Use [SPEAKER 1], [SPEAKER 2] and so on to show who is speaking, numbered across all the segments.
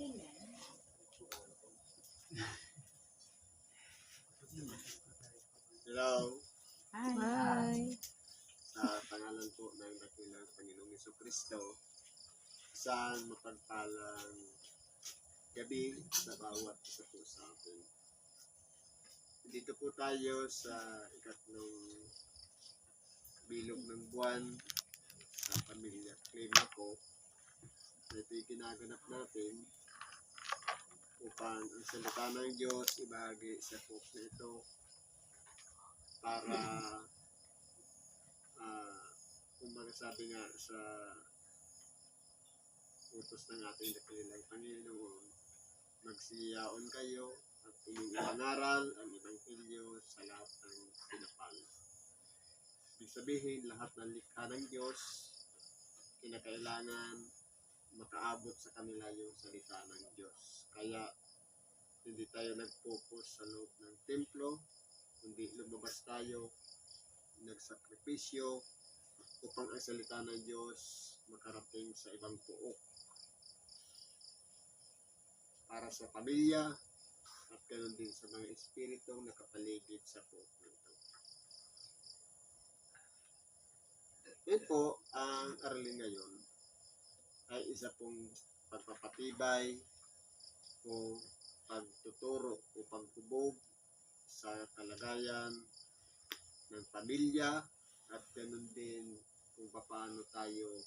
[SPEAKER 1] Hello.
[SPEAKER 2] Hi.
[SPEAKER 1] Sa pangalan po ng dakilang Panginoong Jesucristo, isang mapagpalang gabi sa bawat isa po sa atin. Dito po tayo sa ikatlong bilog ng buwan sa pamilya Klima ko. Ito'y ginaganap natin upang ang salita ng Diyos ibahagi sa book na ito para kumbaga sabi nga sa utos ng ating dakilang Panginoon, magsiyaon kayo at inyong ipangaral ang Ebanghelyo sa lahat ng pinapala. Ibig sabihin, lahat ng likha ng Diyos, kinakailangan makaabot sa kanila yung salita ng Diyos. Kaya, hindi tayo nag-focus sa loob ng templo, kundi lumabas tayo, nagsakripisyo, upang ang salita ng Diyos makarating sa ibang puok. Para sa pamilya, at ganoon din sa mga espiritong nakapaligid sa puok nito. Yan po, ang aralin ngayon ay isa pong pagpapatibay o pagtuturo o paghubog sa kalagayan ng pamilya at ganoon din kung paano tayo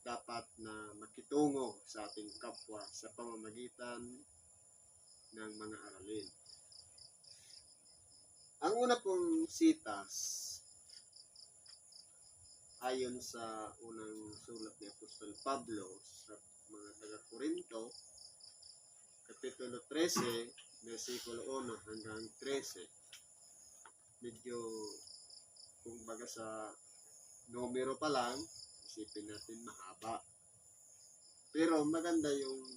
[SPEAKER 1] dapat na makitungo sa ating kapwa sa pamamagitan ng mga aralin. Ang una pong sitas, ayon sa unang sulat ni Apostol Pablo sa mga taga-Korinto, Kapitulo 13, versikulo 1 hanggang 13. Medyo, kung baga sa numero pa lang, isipin natin mahaba. Pero maganda yung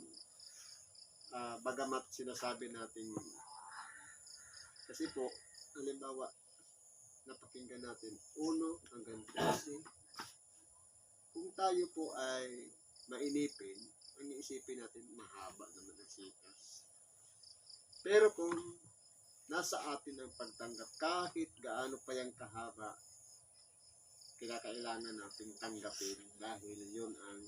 [SPEAKER 1] bagamat sinasabi natin, kasi po, halimbawa, napakinggan natin 1 hanggang 13. Kung tayo po ay mainipin, ang iisipin natin mahaba naman ang sitas. Pero kung nasa atin ang pagtanggap, kahit gaano pa yung kahaba, kinakailangan natin tanggapin dahil yun ang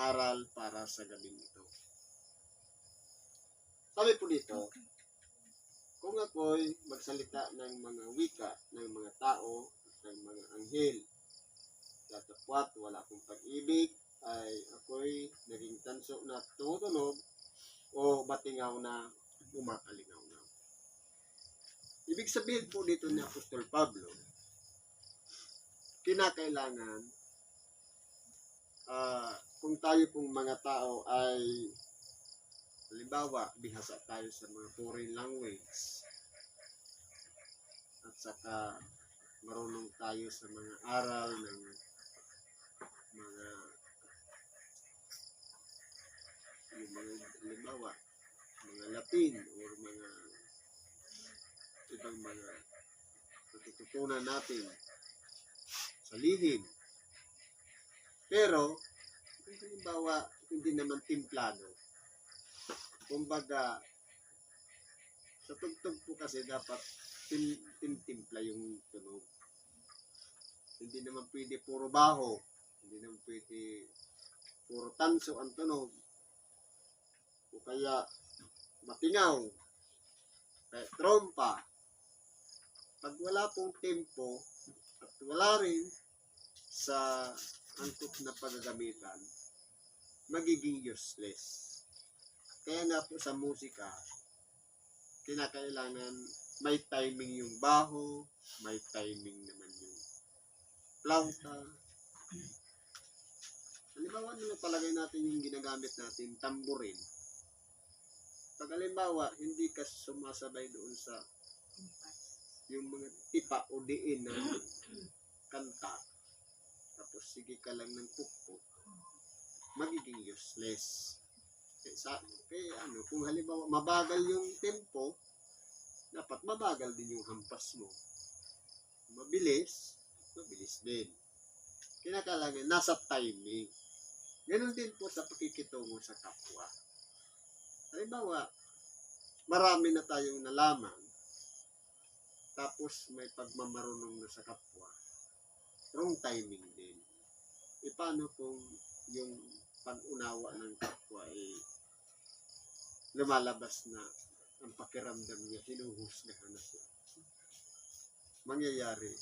[SPEAKER 1] aral para sa gabing ito. Sabi po dito, kung ako'y magsalita ng mga wika ng mga tao at ng mga anghel, datapwat wala akong pag-ibig, ay ako'y naging tanso na tumutunog o batingaw na umakalingaw-ngaw. Ibig sabihin po dito ni Apostol Pablo, kinakailangan kung tayo pong mga tao ay halimbawa, bihasa tayo sa mga foreign language at saka marunong tayo sa mga aral ng mga halimbawa, mga Latin or mga ibang mga natututunan natin sa lihim. Pero, kung halimbawa, hindi naman timplado. Kumbaga, sa tugtog po kasi dapat timpla yung tunog. Hindi naman pwede puro baho. Hindi naman pwede puro tanso ang tunog. O kaya matingaw. Kaya trompa. Pag wala pong tempo at wala rin sa angkop na paggagamitan, magiging useless. Kaya nga po sa musika, kinakailangan may timing yung baho, may timing naman yung flauta. Halimbawa, nung palagay natin yung ginagamit natin, tamborin. Pag halimbawa, hindi ka sumasabay doon sa yung mga tipa o diin na kanta, tapos sige ka lang ng pukpok, magiging useless. Kung halimbawa mabagal yung tempo, dapat mabagal din yung hampas mo. Mabilis din. Kinakailangan nasa timing. Ganon din po sa pakikitungo sa kapwa. Halimbawa, marami na tayong nalaman, tapos may pagmamarunong na sa kapwa. Wrong timing din. E paano kung yung pag-unawa ng kapwa ay lumalabas na ang pakiramdam niya, hinuhusgahan na siya. Mangyayari,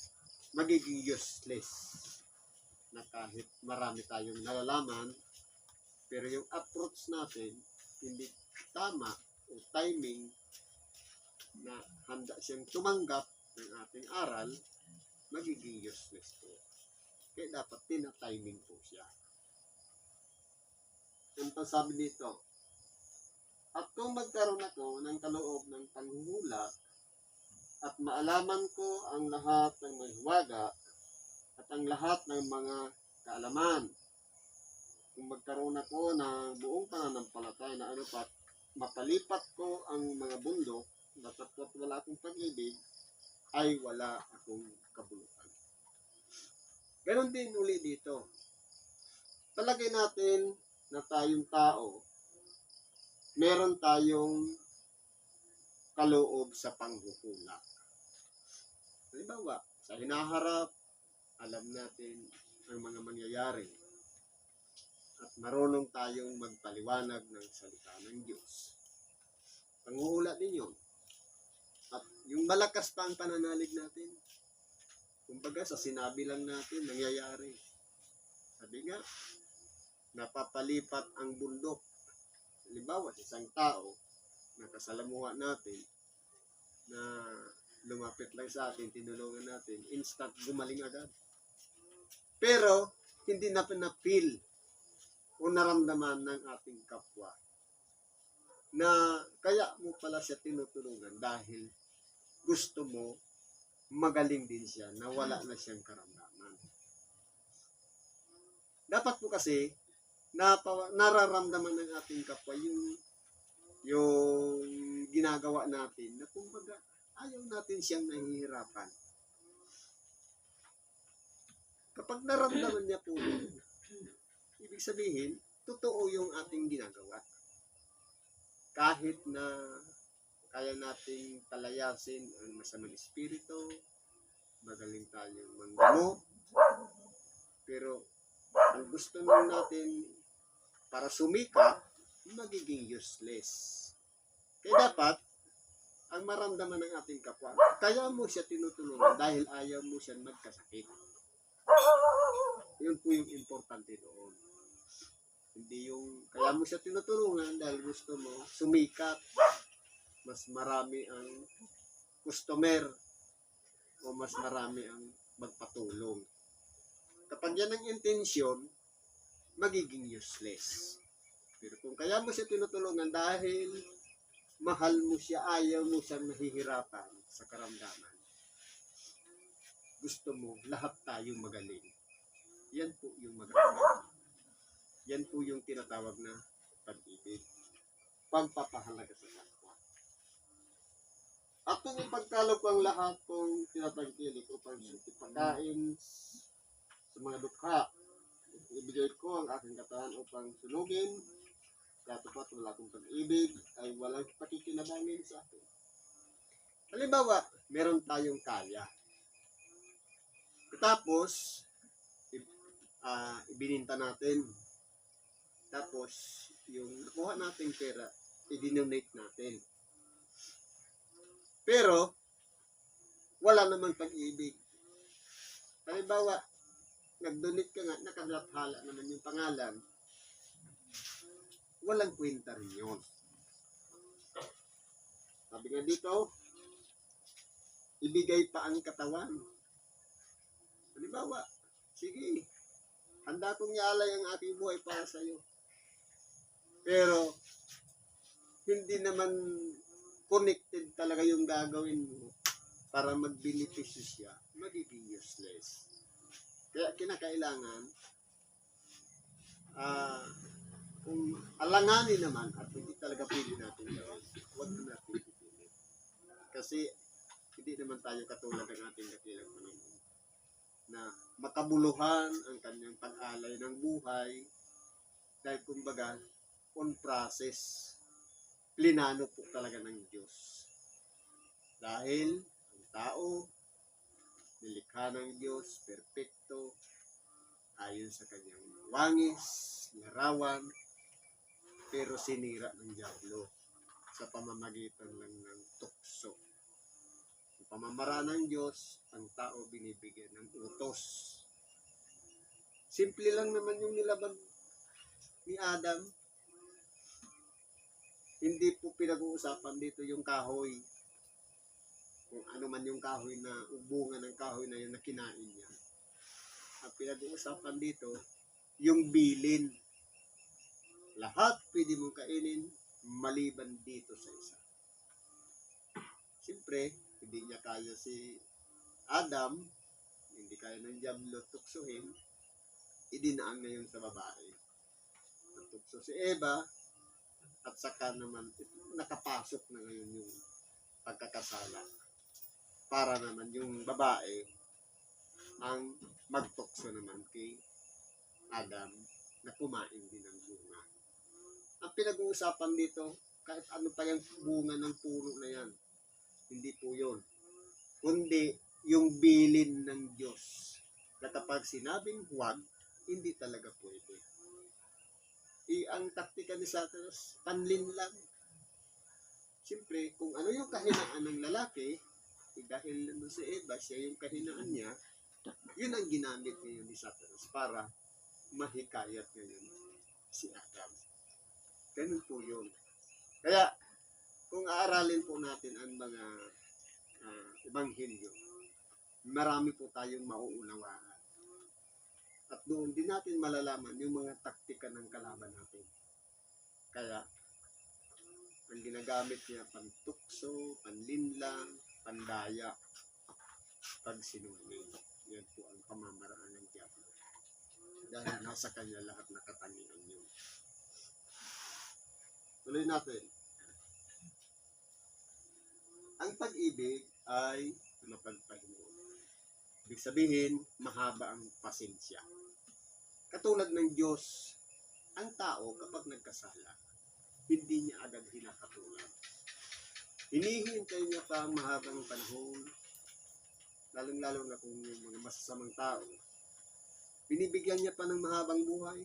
[SPEAKER 1] magiging useless na kahit marami tayong nalalaman, pero yung approach natin, hindi tama o timing na handa siyang tumanggap ng ating aral, magiging useless po. Kaya dapat tina-timing po siya. Ang sabi dito, at kung magkaroon ako ng kaloob ng panghuhula at maalaman ko ang lahat ng may hiwaga at ang lahat ng mga kaalaman, kung magkaroon ako ng buong pananampalataya na ano pat, mapalipat ko ang mga bundok, datapot wala akong pag-ibig, ay wala akong kabuluhan. Ganon din uli dito. Palagay natin na tayong tao, meron tayong kaloob sa panghuhula. Halimbawa, sa hinaharap, alam natin ang mga mangyayari. At marunong tayong magpaliwanag ng salita ng Diyos. Panghuhula din yun. At yung malakas pa ang pananalig natin. Kumbaga, sa sinabi lang natin, nangyayari. Sabi nga, napapalipat ang bundok. Halimbawa, isang tao, nakasalamuha natin, na lumapit lang sa atin, tinulungan natin, instant gumaling agad. Pero, hindi na pinapil o naramdaman ng ating kapwa na kaya mo pala siya tinutulungan dahil gusto mo magaling din siya na wala na siyang karamdaman. Dapat po kasi nararamdaman ng ating kapwa yung ginagawa natin na kumbaga ayaw natin siyang nahihirapan. Kapag naramdaman niya po yun, ibig sabihin, totoo yung ating ginagawa. Kahit na kaya nating palayasin ang masamang espiritu, magaling tayong manggamot, pero ang gusto natin para sumika, magiging useless. Kaya dapat, ang maramdaman ng ating kapwa, kaya mo siya tinutulungan dahil ayaw mo siya magkasakit. Yun po yung importante doon. Hindi yung kaya mo siya tinutulungan dahil gusto mo sumikat, mas marami ang customer o mas marami ang magpatulong. Kapag yan ang intensyon, magiging useless. Pero kung kaya mo siya tinutulungan dahil mahal mo siya, ayaw mo siya mahihirapan sa karamdaman, gusto mo lahat tayo magaling. Yan po yung maganda. Yan po yung tinatawag na pag-ibig. Pagpapahalaga sa kapwa. At kung ipagkalog ko ang lahat kong tinatangkilik upang ipagkain sa mga dukha, ibigay ko ang aking katawan upang sunugin, katapat wala akong pag-ibig, ay walang pakikinabangin sa akin. Halimbawa, meron tayong kaya. Tapos, ibininta natin. Tapos, yung nakuha nating pera, i-donate natin. Pero, wala namang pag-ibig. Halimbawa, nag-donate ka nga, nakalathala naman yung pangalan. Walang kwenta rin yun. Sabi nga dito, ibigay pa ang katawan. Halimbawa, sige, handa kong ialay ang ating buhay para sa iyo. Pero, hindi naman connected talaga yung gagawin mo para mag-beneficio siya, magiging useless. Kaya kinakailangan, kung alanganin naman at hindi talaga pwede natin gawin, huwag na natin pipilit. Kasi, hindi naman tayo katulad ng ating dakilang Panginoon na makabuluhan ang kanyang pag-alay ng buhay Dahil kumbaga, on process, plinano po talaga ng Diyos. Dahil ang tao, nilikha ng Diyos, perpekto, ayon sa kanyang wangis, larawan, pero sinira ng diablo sa pamamagitan lang ng tukso. Ang pamamaraan ng Diyos, ang tao binibigyan ng utos. Simple lang naman yung nilaban ni Adam. Hindi po pinag-uusapan dito yung kahoy. Kung ano man yung kahoy na, ubungan ng kahoy na yun na kinain niya. Ang pinag-uusapan dito, yung bilin. Lahat pwede mong kainin, maliban dito sa isa. Siyempre, hindi niya kaya si Adam, hindi kaya ng diablo tuksuhin, idinaan na yun sa babae. Natukso si Eva, at saka naman, nakapasok na ngayon yung pagkakasala. Para naman yung babae ang magtukso naman kay Adam na kumain din ng bunga. Ang pinag-uusapan dito, kahit ano pa yung bunga ng puno na yan, hindi po yun. Kundi yung bilin ng Diyos. Na kapag sinabing huwag, hindi talaga pwede. Ang taktika ni Satanas, panlin lang. Siyempre, kung ano yung kahinaan ng lalaki, dahil naman si Eva, siya yung kahinaan niya, yun ang ginamit ngayon ni Satanas para mahikayat ngayon si Adam. Ganun po yun. Kaya, kung aaralin po natin ang mga ebanghelyo, marami po tayong mauunawaan. At doon din natin malalaman yung mga taktika ng kalaban natin. Kaya, ang ginagamit niya, pantukso, panlinlang, pandaya, pagsinungaling. Yan po ang pamamaraan ng diablo. Dahil nasa kanya lahat na katangian yun. Tuloy natin. Ang pag-ibig ay mapagpahinga. Ibig sabihin, mahaba ang pasensya. Katulad ng Diyos, ang tao kapag nagkasala, hindi niya agad hinakatulan. Hinihintay niya pa ang mahabang panahon, lalong-lalo na kung yung mga masasamang tao, binibigyan niya pa ng mahabang buhay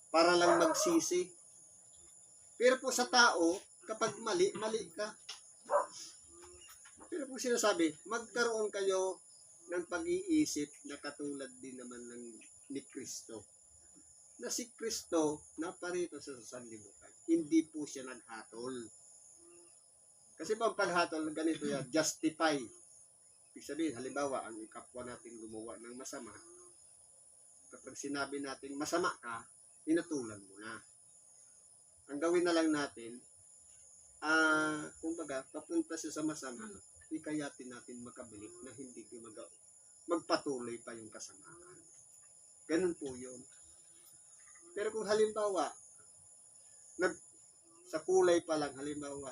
[SPEAKER 1] para lang magsisi. Pero po sa tao, kapag mali, mali ka. Pero po sinasabi, magkaroon kayo ng pag-iisip na katulad din naman ng ni Kristo. Na si Kristo naparito sa sanlibutan. Hindi po siya naghatol. Kasi po ang paghatol, ganito yan, justify. Ibig sabihin, halimbawa, ang kapwa natin gumawa ng masama, kapag sinabi natin masama ka, hinatulan mo na. Ang gawin na lang natin, kumbaga, papunta siya sa masama, ikayatin natin makabalik na hindi magpatuloy pa yung kasamaan. Ganun po yun. Pero kung halimbawa, sa kulay pa lang, halimbawa,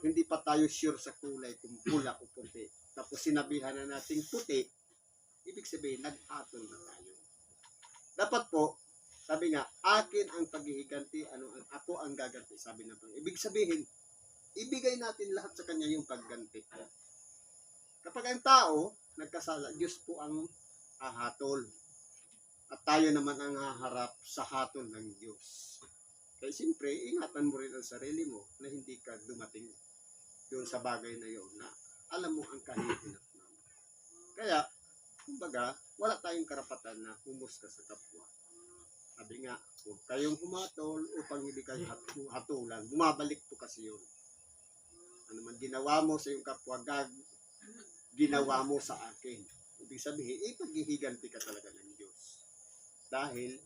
[SPEAKER 1] hindi pa tayo sure sa kulay kung pula o puti. Tapos sinabihan na natin puti, ibig sabihin, nag-atol na tayo. Dapat po, sabi nga, akin ang paghihiganti, ako ang gaganti, sabi na po. Ibig sabihin, ibigay natin lahat sa kanya yung pagganti. Kapag ang tao nagkasala, Diyos po ang hahatol. At tayo naman ang haharap sa hatol ng Diyos. Kaya siyempre, ingatan mo rin ang sarili mo na hindi ka dumating doon sa bagay na yun na alam mo ang kahihinat mo. Kaya, kumbaga, wala tayong karapatan na humusga sa kapwa. Sabi nga, huwag kayong humatol upang hindi kayo hatulan. Bumabalik po kasi yun. Ano man ginawa mo sa iyong kapwa, ginawa mo sa akin. Ibig sabihin, paghihiganti ka talaga ng Diyos. Dahil,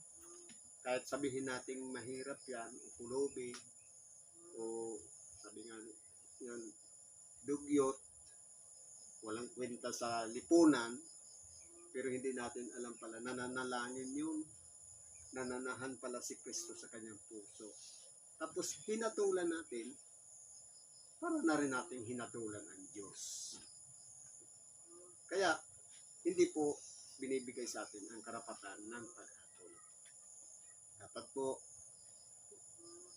[SPEAKER 1] kahit sabihin natin mahirap yan, o kulobe, o sabi nga, yan, dugyot, walang kwenta sa lipunan, pero hindi natin alam pala, nananalangin yun, nananahan pala si Kristo sa kanyang puso. Tapos hinatulan natin, para na rin natin hinatulan ang Diyos. Kaya, hindi po binibigay sa atin ang karapatan ng paghatol. Dapat po,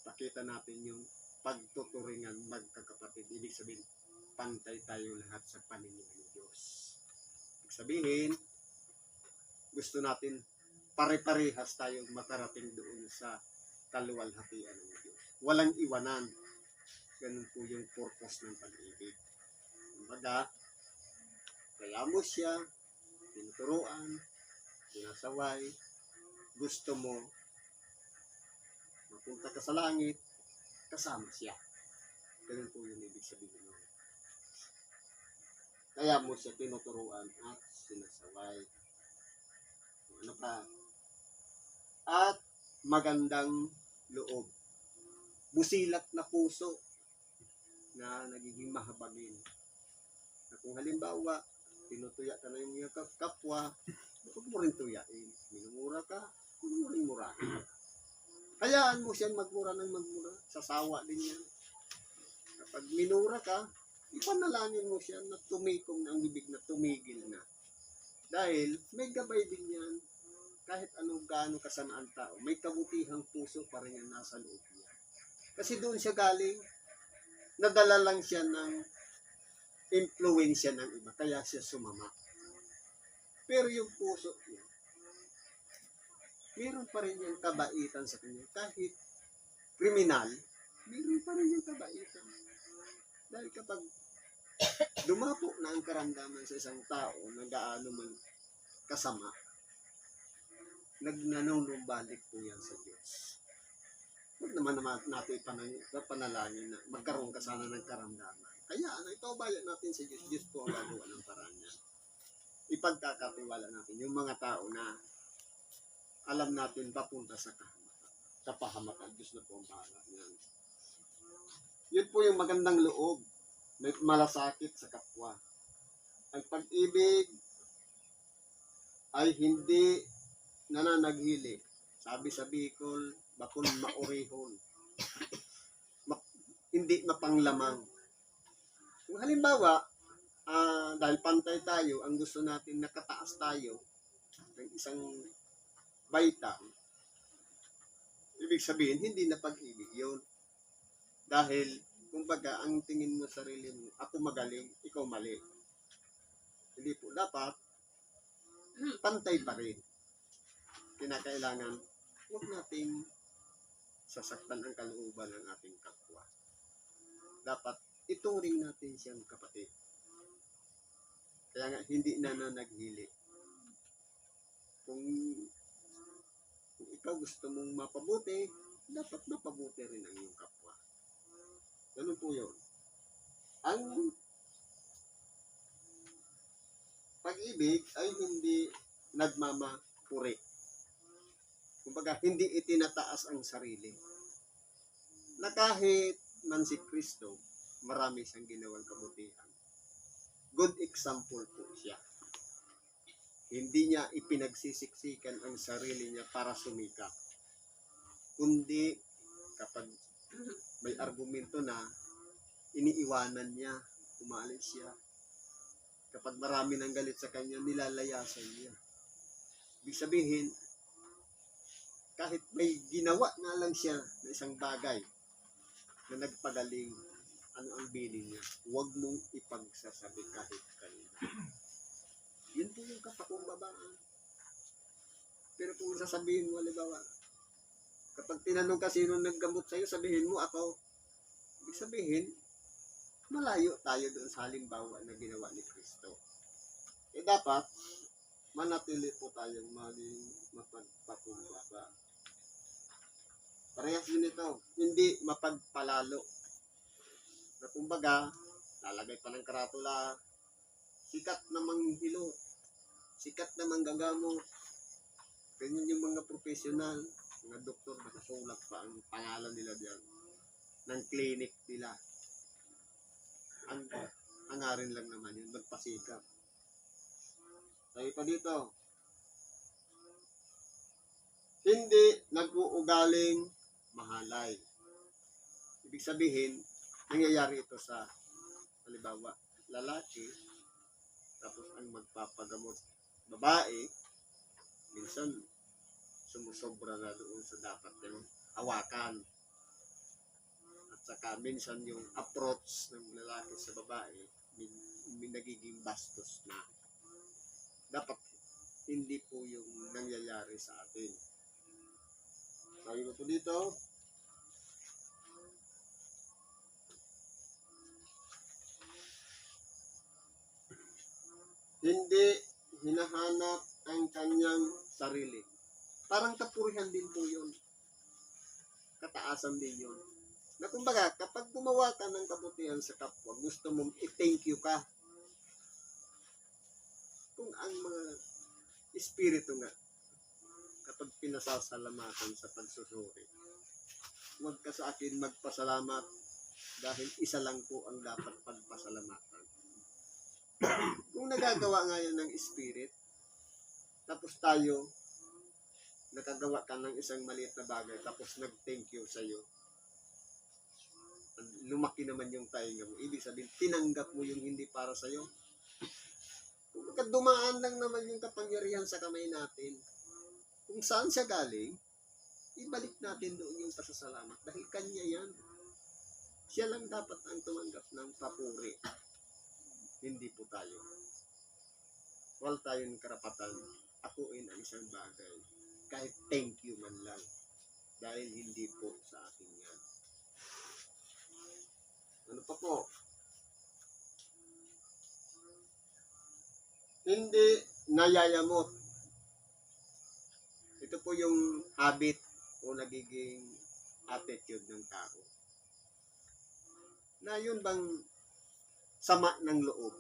[SPEAKER 1] pakita natin yung pagtuturingan magkakapatid. Ibig sabihin, pantay tayo lahat sa paningin ng Diyos. Ibig sabihin, gusto natin pare-parehas tayong makarating doon sa kaluwalhatian ng Diyos. Walang iwanan. Ganun po yung purpose ng pag-ibig. Kumbaga, kaya mo siya, tinuturuan, sinasaway, gusto mo, mapunta ka sa langit, kasama siya. Ganun po yung ibig sabihin mo. Kaya mo siya tinuturuan at sinasaway. Ano pa? At magandang loob. Busilak na puso na nagiging mahabagin. Na kung halimbawa, tinutuya ka na yung iyong kapwa, huwag mo rin tuyain. Minumura ka, huwag mo rin murahin. Hayaan mo siyang magmura ng magmura. Sasawa din yan. Kapag minura ka, ipanalangin mo siya na tumikom na ang bibig na tumigil na. Dahil may gabay din yan. Kahit anong gaano kasama ang tao, may kabutihang puso pa rin yan nasa loob niya. Kasi doon siya galing, nadala lang siya ng influensya ng iba, kaya siya sumama. Pero yung puso niya, meron pa rin yung kabaitan sa kanya. Kahit kriminal, meron pa rin yung kabaitan. Dahil kapag dumapo na ang karamdaman sa isang tao na gaano man kasama, nagnananumbalik po yan sa Diyos. Huwag naman natin panalangin na magkaroon ka sana ng karamdaman. Kaya ito bayan natin sa Diyos. Diyos po ang gagawa ng paraan niya. Ipagkakatiwala natin yung mga tao na alam natin papunta sa kahamakan. Sa pahamakan, Diyos na po ang bahala niyan. Yun po yung magandang loob. May malasakit sa kapwa. Ang pag-ibig ay hindi nananaghili. Sabi sa Bicol, bakun maurihon. Hindi mapanglamang. Kung halimbawa, dahil pantay tayo, ang gusto natin nakataas tayo ng isang baitang, ibig sabihin, hindi na pag-ibig yun. Dahil, kumbaga, ang tingin mo sa sarili mo, ako magaling, ikaw mali. Hindi po, dapat, pantay pa rin. Kinakailangan, huwag nating sasaktan ang kalooban ng ating kapwa. Dapat, ituring natin siyang kapatid. Kaya nga, hindi na naghili. Kung ikaw gusto mong mapabuti, dapat mapabuti rin ang iyong kapwa. Ganun po yun. Ang pag-ibig ay hindi nagmamapuri. Kumbaga, hindi itinataas ang sarili. Na kahit man si Kristo, marami siyang ginawang kabutihan. Good example po siya. Hindi niya ipinagsisiksikan ang sarili niya para sumika. Kundi kapag may argumento na, iniiwanan niya, umalis siya. Kapag marami nang galit sa kanya, nilalayasan niya. Ibig sabihin, kahit may ginawa nga lang siya na isang bagay na nagpagaling, ano ang bilin niya? Huwag mong ipagsasabi kahit kanina. Yun po yung kapakumbabaan. Pero kung sasabihin mo, halimbawa, kapag tinanong ka sino naggamot sa'yo, sabihin mo ako. Ibig sabihin, malayo tayo doon sa halimbawa na ginawa ni Kristo. Eh dapat, manatili po tayong maging mapagpakumbaba. Parehas din ito, hindi mapagpalalo. Na kumbaga, lalagay pa ng karatula, sikat na manghilo, sikat na manggagamot. Ganyan yung mga profesional, mga doktor, nakasulat pa ang pangalan nila diyan ng clinic nila. Ang hangarin lang naman yun, magpasikap. Sabi pa dito, hindi nag-uugaling mahalay. Ibig sabihin, nangyayari ito sa, halimbawa, lalaki, tapos ang magpapagamot babae, minsan sumusobra na doon sa dapat yung hawakan. At saka minsan yung approach ng lalaki sa babae, may nagiging bastos na. Dapat hindi po yung nangyayari sa atin. Sabi ko po dito, hindi hinahanap ang kanyang sarili. Parang kapurihan din po yun. Kataasan din yun. Na kumbaga, kapag gumawa ka ng kabutihan sa kapwa, gusto mong i-thank you ka. Kung ang mga espiritu nga, kapag pinasasalamatan sa pagsusuri, huwag ka sa akin magpasalamat dahil isa lang po ang dapat pagpasalamatan. Kung nagagawa nga yan ng spirit, tapos tayo, nakagawa ka ng isang maliit na bagay, tapos nag-thank you sa'yo, lumaki naman yung tainga mo. Ibig sabihin, tinanggap mo yung hindi para sa'yo. Kung dumaan lang naman yung kapangyarihan sa kamay natin, kung saan siya galing, ibalik natin doon yung pasasalamat. Dahil kanya yan. Siya lang dapat ang tumanggap ng papuri. Hindi po tayo. Wala tayong karapatan akuin ang isang bagay. Kahit thank you man lang. Dahil hindi po sa atin yan. Ano pa po? Hindi nayayamot. Ito po yung habit o nagiging attitude ng tao. Na yun bang sama ng loob?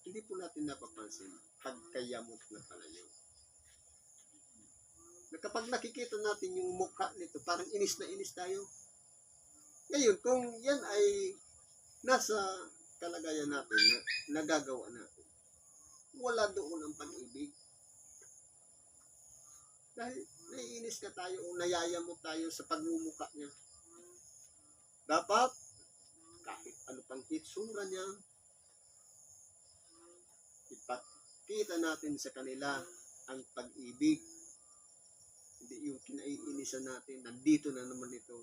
[SPEAKER 1] Hindi po natin napapansin. Pagkayamot na pala yun. Na kapag nakikita natin yung mukha nito, parang inis na inis tayo. Ngayon, kung yan ay nasa kalagayan natin na nagagawa natin, wala doon ang pag-ibig. Dahil naiinis ka tayo o nayayamot tayo sa pagmumukha niya. Dapat, kahit ano pang hitsura niya, ipakita natin sa kanila ang pag-ibig. Hindi yung kinaiinisan natin, nandito na naman ito.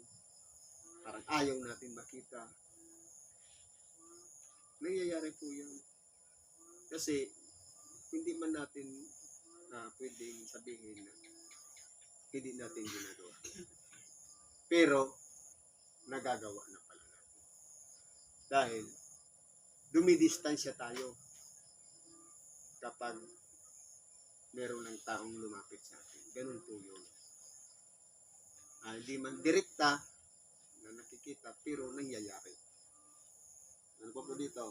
[SPEAKER 1] Parang ayaw natin makita. Nangyayari po yan. Kasi, hindi man natin pwedeng sabihin na hindi natin ginagawa. Pero, nagagawa na pala natin. Dahil, dumidistansya tayo kapag meron ng taong lumapit sa atin. Ganun po yun. Hindi man direkta na nakikita, pero nangyayari. Ano pa po dito?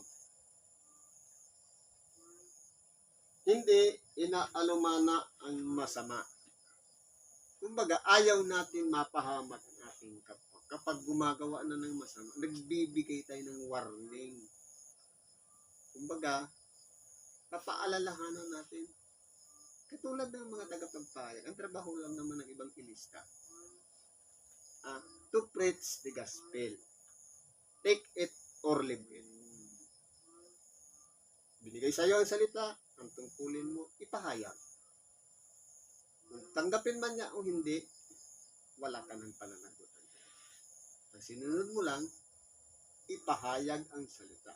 [SPEAKER 1] Hindi inaalumana ang masama. Kumbaga, ayaw natin mapahamak ang ating kapwa. Kapag gumagawa na ng masama, nagbibigay tayo ng warning. Kumbaga, papaalalahanan natin. Katulad ng mga tagapagpahayag, ang trabaho lang naman ng ibang ilista. To preach the gospel. Take it or leave it. Binigay sa iyo ang salita, ang tungkulin mo, ipahayag. Kung tanggapin man niya o hindi, wala ka ng pananagutan. Ang sinunod mo lang, ipahayag ang salita.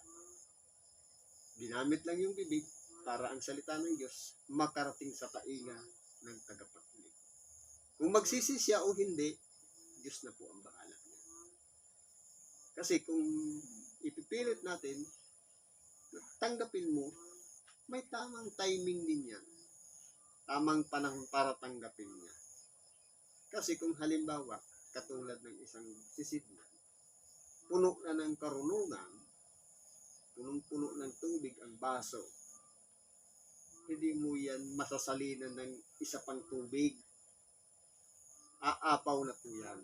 [SPEAKER 1] Ginamit lang yung bibig para ang salita ng Diyos makarating sa tainga ng tagapakinig. Kung magsisi siya o hindi, Diyos na po ang bahala niya. Kasi kung ipipilit natin, tanggapin mo, may tamang timing din yan. Tamang panahon para tanggapin niya. Kasi kung halimbawa, katulad ng isang sisidlan, puno na ng karunungan, punong-puno ng tubig ang baso, hindi mo yan masasalinan ng isa pang tubig. Aapaw na po yan.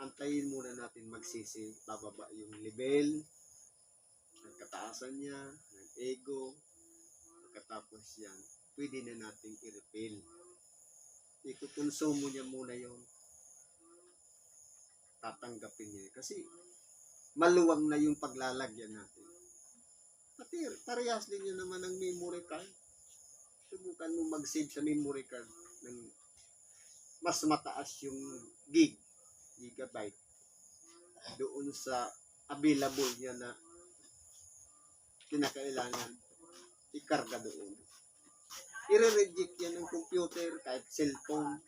[SPEAKER 1] Antayin muna natin magsisi, bababa yung level, ng kataasan niya, ng ego, pagkatapos yan, pwede na natin i-refill. Ikukonsumo niya muna yung tatanggapin niya. Kasi maluwang na yung paglalagyan natin. Pati parehas din yun naman ang memory card. Subukan mo mag-save sa memory card. ng mas mataas yung gigabyte doon sa available niya na kinakailangan ikarga doon. I-reject yan ng computer kahit cellphone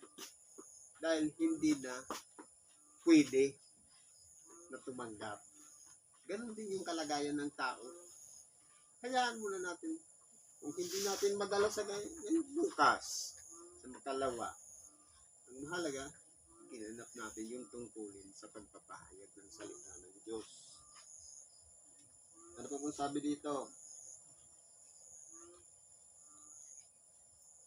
[SPEAKER 1] dahil hindi na pwede na tumanggap. Ganon din yung kalagayan ng tao. Hayaan muna natin kung hindi natin madala sa ganyan, bukas sa makalawa. Ang mahalaga, ginanap natin yung tungkulin sa pagpapahayag ng salita ng Diyos. Ano pa pong sabi dito?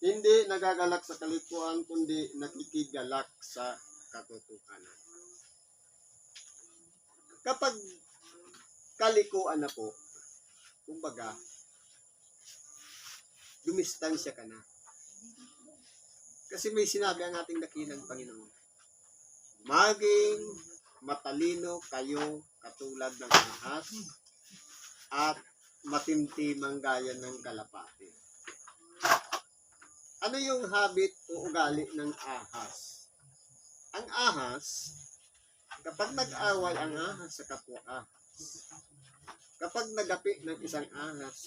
[SPEAKER 1] Hindi nagagalak sa kalikuan, kundi nakikigalak sa katotohanan. Kapag kalikuan na po, kumbaga, dumistansya ka na. Kasi may sinabi ang ating dakilang Panginoon. Maging matalino kayo katulad ng ahas at matimtimang gaya ng kalapati. Ano yung habit o ugali ng ahas? Ang ahas, kapag nag-away ang ahas sa kapwa ahas, kapag nagapi ng isang ahas,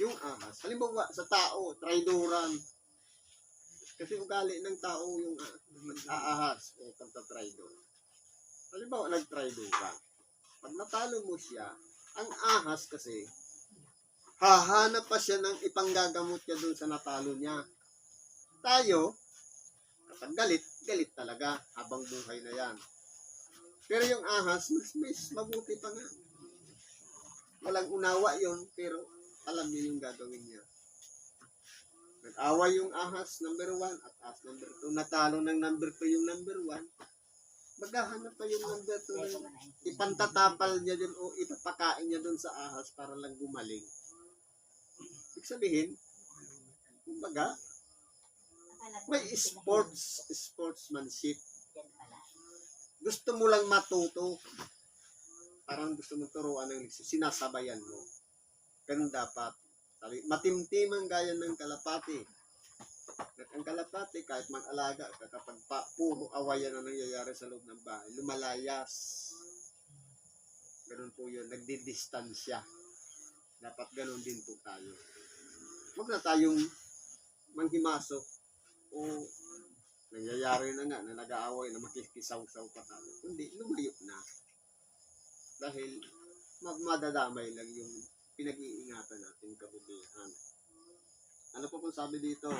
[SPEAKER 1] yung ahas, halimbawa sa tao, traidoran, kasi ugali ng tao yung aahas o pagtatraidor. Halimbawa, nag-traidor ka. Pag natalo mo siya, ang ahas kasi, hahanap pa siya ng ipanggagamot niya dun sa natalo niya. Tayo, kapag galit talaga habang buhay na yan. Pero yung ahas, mas mabuti pa nga. Walang unawa yon pero alam niya yung gagawin niya. Nag-away yung ahas number 1 at ahas number 2. Natalo ng number 2 yung number 1. Maghahanap pa yung number 2 na ipantatapal niya din o ipapakain niya dun sa ahas para lang gumaling. Ibig sabihin, kumbaga, may sportsmanship. Gusto mo lang matuto. Parang gusto mo turuan ng leksyon. Sinasabayan mo. Ganun dapat. Matimtimang gaya ng kalapati. At ang kalapati, kahit mag-alaga ka, kapag puro awayan na nangyayari sa loob ng bahay, lumalayas. Ganun po yun. Nagdidistansya. Dapat ganun din po tayo. Huwag na tayong manghimasok o nangyayari na nga na nag-aaway na makikisaw-saw pa tayo. Kundi, lumayo na. Dahil madadamay lang yung pinag-iingatan natin kabutihan. Ano po kung sabi dito?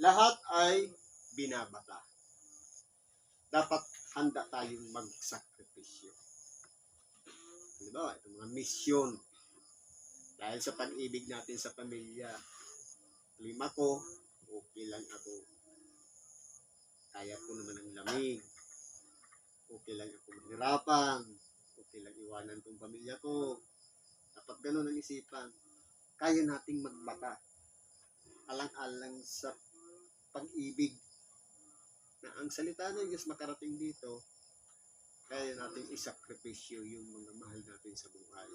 [SPEAKER 1] Lahat ay binabata. Dapat handa tayong magsakripisyo. Diba? Ito mga misyon. Dahil sa pag-ibig natin sa pamilya. 5 ko, okay lang ako. Kaya ko naman ang lamig. Okay lang ako mahirapan. Okay lang iwanan tong pamilya ko. Dapat ganun ang isipan. Kaya nating magbata. Alang-alang sa pag-ibig. Na ang salita ng Diyos makarating dito, kaya nating isakripisyo yung mga mahal natin sa buhay.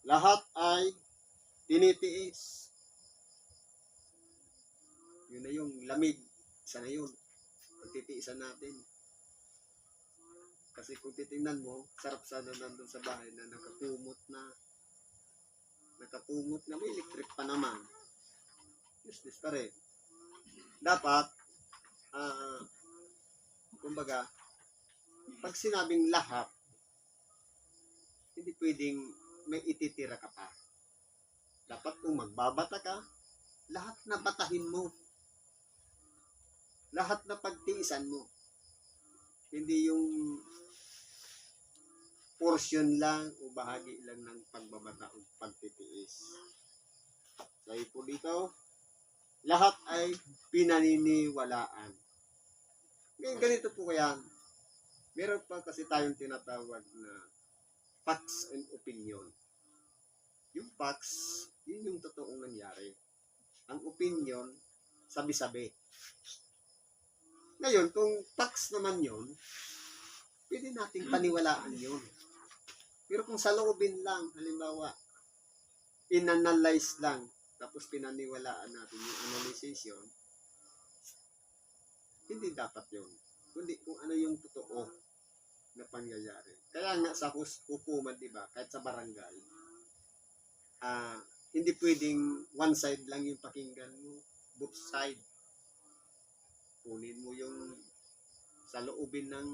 [SPEAKER 1] Lahat ay tinitiis. Yun na yung lamig. Isa na yun. Pagtitiisan natin. Kasi kung titingnan mo, sarap sana nandun sa bahay na nakakumot na. Nakakumot na may electric pa naman. Useless pa rin. Dapat, kumbaga, pag sinabing lahat, hindi pwedeng may ititira ka pa. Dapat kung magbabata ka, lahat na batahin mo. Lahat na pagtiisan mo. Hindi yung portion lang o bahagi lang ng pagbabata o pagtitiis. Sabi po dito, lahat ay pinaniniwalaan. Ngayon, ganito po kaya, meron pa kasi tayong tinatawag na facts and opinion. Yung facts, yun yung totoong nangyari. Ang opinion, sabi-sabi. Ngayon, kung facts naman yun, pwede nating paniwalaan yun. Pero kung sa loobin lang, halimbawa, inanalyze lang, tapos pinaniwalaan natin yung analysis yun, hindi dapat yun. Kundi kung ano yung totoo na pangyayari. Kaya nga sa hukuman, di ba, kahit sa barangay, hindi pwedeng one side lang yung pakinggan mo, both side. Kunin mo yung sa loobin ng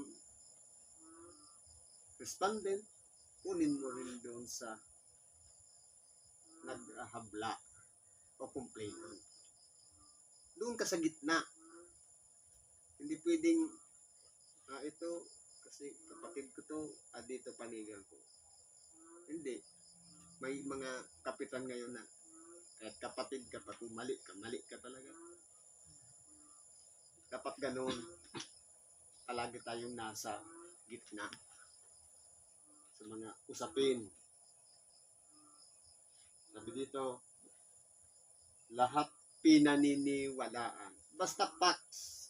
[SPEAKER 1] respondent, kunin mo rin doon sa naghabla o complainant. Doon ka sa gitna. Hindi pwedeng, ito, kasi kapatid ko to, dito panigan ko. Hindi. May mga kapitan ngayon na, kahit kapatid ka pa, kung mali ka talaga. Dapat ganun, palagi tayong nasa gitna sa mga usapin. Sabi dito, lahat pinaniniwalaan. Basta facts,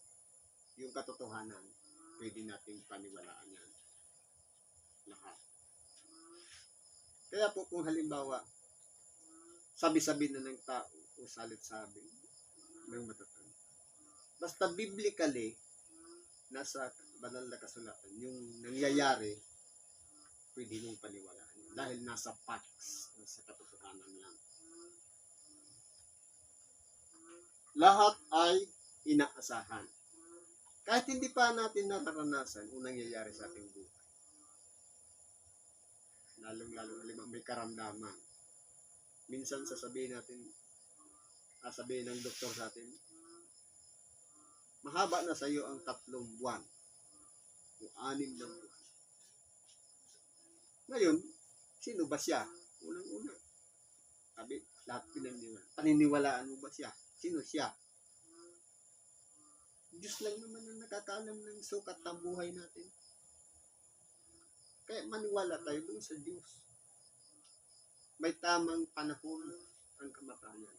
[SPEAKER 1] yung katotohanan, pwede nating paniwalaan yan. Lahat. Kaya po kung halimbawa, sabi-sabi na ng tao o salit-sabi ng matatanda, basta biblically, nasa banal na kasulatan, yung nangyayari, pwede mong paniwalaan yun. Dahil nasa facts, nasa katotohanan lang. Lahat ay inaasahan. Kahit hindi pa natin nararanasan o nangyayari sa ating buhay. Lalong-lalo halimbawa may karamdaman. Minsan sasabihin ng doktor sa atin, mahaba na sa iyo ang 3 buwan o 6 na buwan. Ngayon, sino ba siya? Unang-una. Sabi, lahat pinaniniwalaan. Paniniwalaan mo ba siya? Sino siya? Diyos lang naman ang nakakaalam ng sukat ng buhay natin. Kaya maniwala tayo dun sa Diyos. May tamang panahon ang kamatayan.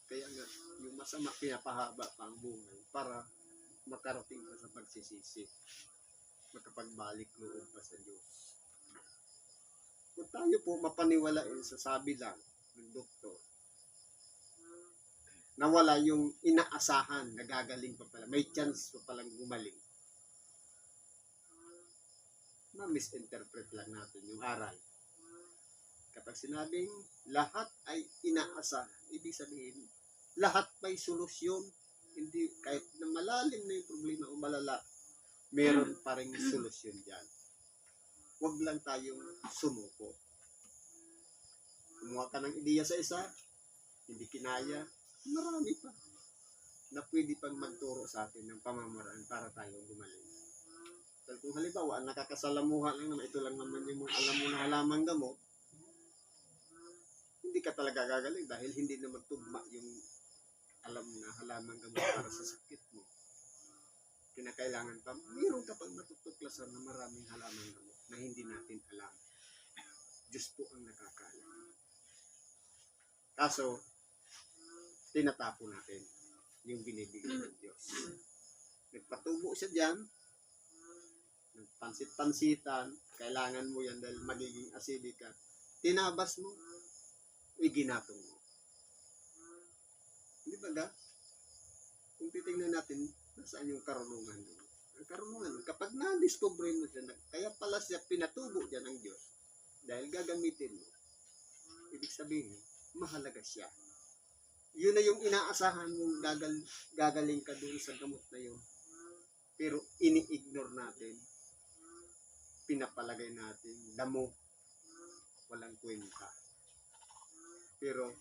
[SPEAKER 1] Kaya nga, yung masama pinapahaba pa ang buhay para makarating ka sa pagsisisi. Makapagbalik loob pa sa Diyos. Kung tayo po mapaniwalain sa sabi lang ng doktor, nawala yung inaasahan, nagagaling pa pala, may chance pa palang gumaling. Ma-misinterpret lang natin yung aral. Kapag sinabing lahat ay inaasahan, ibig sabihin, lahat may solusyon. Hindi, kahit na malalim na yung problema o malala, meron pa rin solusyon dyan. Huwag lang tayong sumuko. Kumuha ka ng ideya sa isa, hindi kinaya, marami pa na pwede pang magturo sa atin ng pamamaraan para tayong gumaling. So, kung halimbawa, nakakasalamuha lang naman, ito lang naman yung alam mo na halamang gamot, hindi ka talaga gagaling dahil hindi naman tugma yung alam na halamang gamot para sa sakit mo. Kinakailangan pa, mayroon ka pang natutuklasan na maraming halamang gamot na hindi natin alam. Diyos po ang nakakaalam. Kaso, tinatapo natin yung binibigay ng Diyos. Nagpatubo siya dyan, nagpansit-pansitan, kailangan mo yan dahil magiging acidic ka. Tinabas mo, iginatong mo. Hindi ba ga? Kung titingnan natin, nasaan yung karunungan doon? Ang karunungan, kapag na-discover mo siya, kaya pala siya pinatubo dyan ng Diyos, dahil gagamitin mo, ibig sabihin, mahalaga siya. Yun na yung inaasahan mong gagaling ka doon sa gamot na yun. Pero ini-ignore natin, pinapalagay natin, damo, walang kwenta. Pero,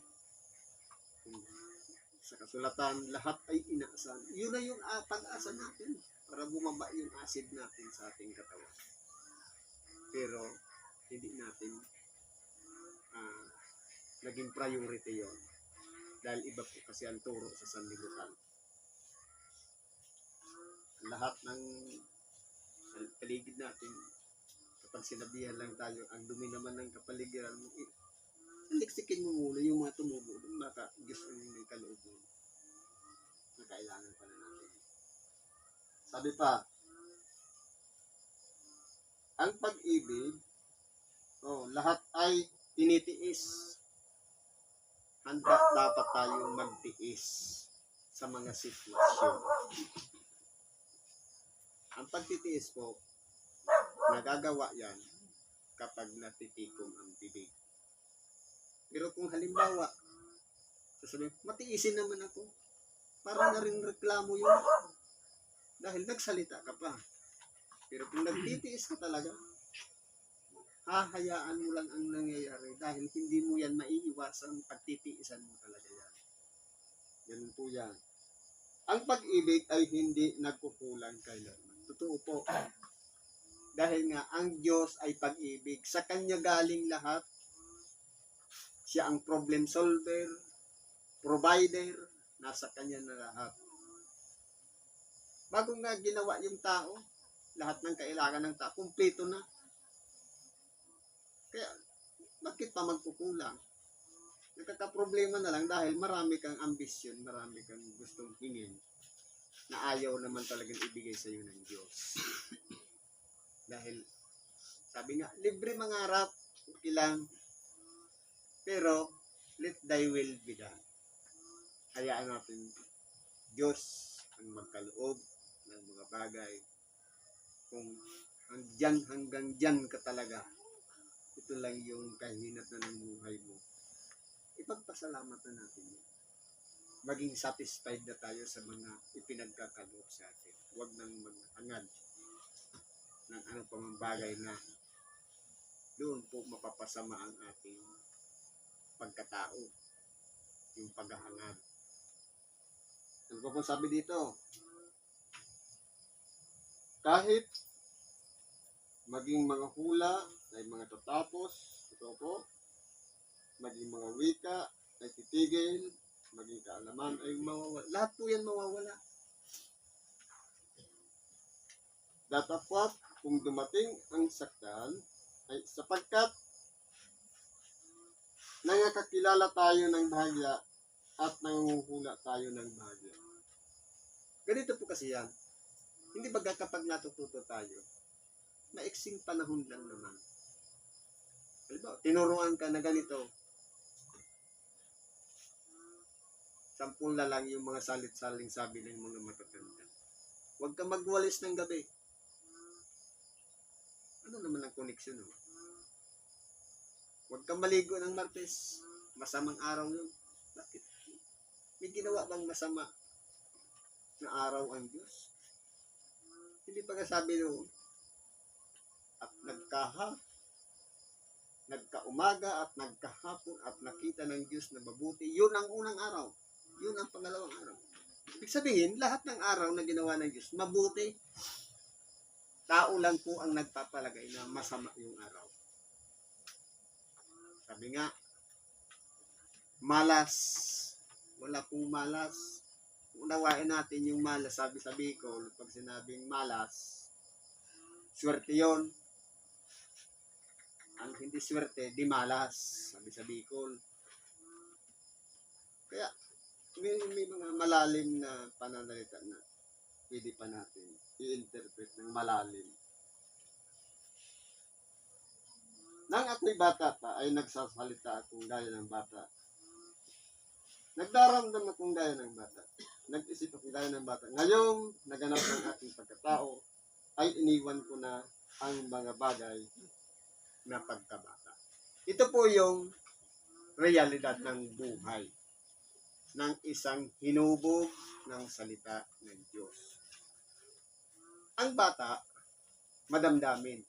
[SPEAKER 1] sa kasulatan, lahat ay inaasahan. Yun na yung pag-asa natin para bumaba yung acid natin sa ating katawan. Pero, hindi natin naging priority yon dahil iba po kasi ang turo sa sanlibutan. Lahat ng paligid natin, kapag sinabihan lang tayo, ang dumi naman ng kapaligiran mo, liksikin mo muna yung mga tumubo, baka Diyos ang may kaloob mo na kailangan pala natin. Sabi pa, ang pag-ibig, lahat ay tinitiis. Handa dapat tayo magtiis sa mga sitwasyon. Ang pagtitiis po, nagagawa yan kapag natitikom ang bibig. Pero kung halimbawa, sasabihin, matiisin naman ako, parang na rin reklamo yun. Dahil nagsalita ka pa. Pero kung nagtitiis ka talaga, hahayaan mo lang ang nangyayari dahil hindi mo yan maiiwasan, pagtitiisan mo talaga yan. Ganun po yan. Ang pag-ibig ay hindi nagkukulang kailanman. Totoo po. Dahil nga, ang Diyos ay pag-ibig. Sa Kanya galing lahat. Siya ang problem solver, provider, nasa Kanya na lahat. Bago nga ginawa yung tao, lahat ng kailangan ng tao, kumpleto na. Kaya, bakit pa magkukulang? Nagkakaproblema na lang dahil marami kang ambisyon, marami kang gustong hingin na ayaw naman talagang ibigay sa iyo ng Diyos. Dahil, sabi nga, libre mangarap, okay lang, pero, let thy will be done. Hayaan natin, Diyos ang magkaloob ng mga bagay. Kung hanggang dyan ka talaga, ito lang yung kahinat na ng buhay mo. Ipagpasalamat na natin yun. Maging satisfied na tayo sa mga ipinagkakaloob sa atin. Huwag nang maghangad ng ano pa mang bagay na doon po mapapasama ang ating pagkatao. Yung paghahangad. Ano pa po sabi dito? Kahit maging mga hula ay mga tatapos, ito po, maging mga wika ay titigil, maging kaalaman ay mawawala. Lahat po yan mawawala. Datapwat kung dumating ang sakdal ay sapagkat nangakakilala tayo ng bahagya at nangunghula tayo ng bahagya. Ganito po kasi yan. Hindi ba kapag natututo tayo, maiksing panahon lang naman. Halimbawa, tinuruan ka na ganito, 10 na lang yung mga salit-saling sabi ng mga matatanda. Huwag ka magwalis ng gabi. Ano naman ang koneksyon? No? Huwag kang maligo ng Martes. Masamang araw yun. Bakit? May ginawa bang masama na araw ang Diyos? Hindi pa sabi doon. At nagkaumaga at nagkahapon at nakita ng Diyos na mabuti. Yun ang unang araw. Yun ang pangalawang araw. Ibig sabihin, lahat ng araw na ginawa ng Diyos, mabuti. Tao lang po ang nagpapalagay na masama yung araw. Sabi nga, malas. Wala pong malas. Unawain natin yung malas. Sabi sa Bicol, pag sinabing malas, swerte yun. Ang hindi swerte, di malas. Sabi sa Bicol. Kaya, may mga malalim na pananalita na pwede pa natin i-interpret ng malalim. Nang ako'y bata pa, ay nagsasalita akong gaya ng bata. Nagdaramdam akong gaya ng bata. Nag-isip akong gaya ng bata. Ngayong naganap ng ating pagkatao, ay iniwan ko na ang mga bagay na pagkabata. Ito po yung realidad ng buhay ng isang hinubog ng salita ng Diyos. Ang bata, madamdamin.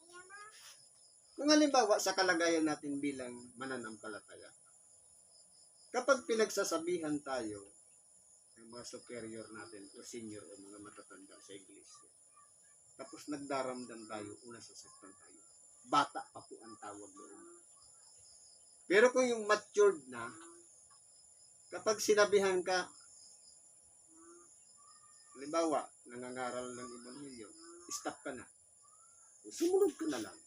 [SPEAKER 1] Kung halimbawa sa kalagayan natin bilang mananampalataya, kapag pinagsasabihan tayo ng mga superior natin o senior o mga matatanda sa iglesia, tapos nagdaramdam tayo, una sasaktan tayo. Bata pa po ang tawag doon. Pero kung yung matured na, kapag sinabihan ka, halimbawa, nangangaral ng Ebanghelyo, stop ka na. Sumunod ka na lang.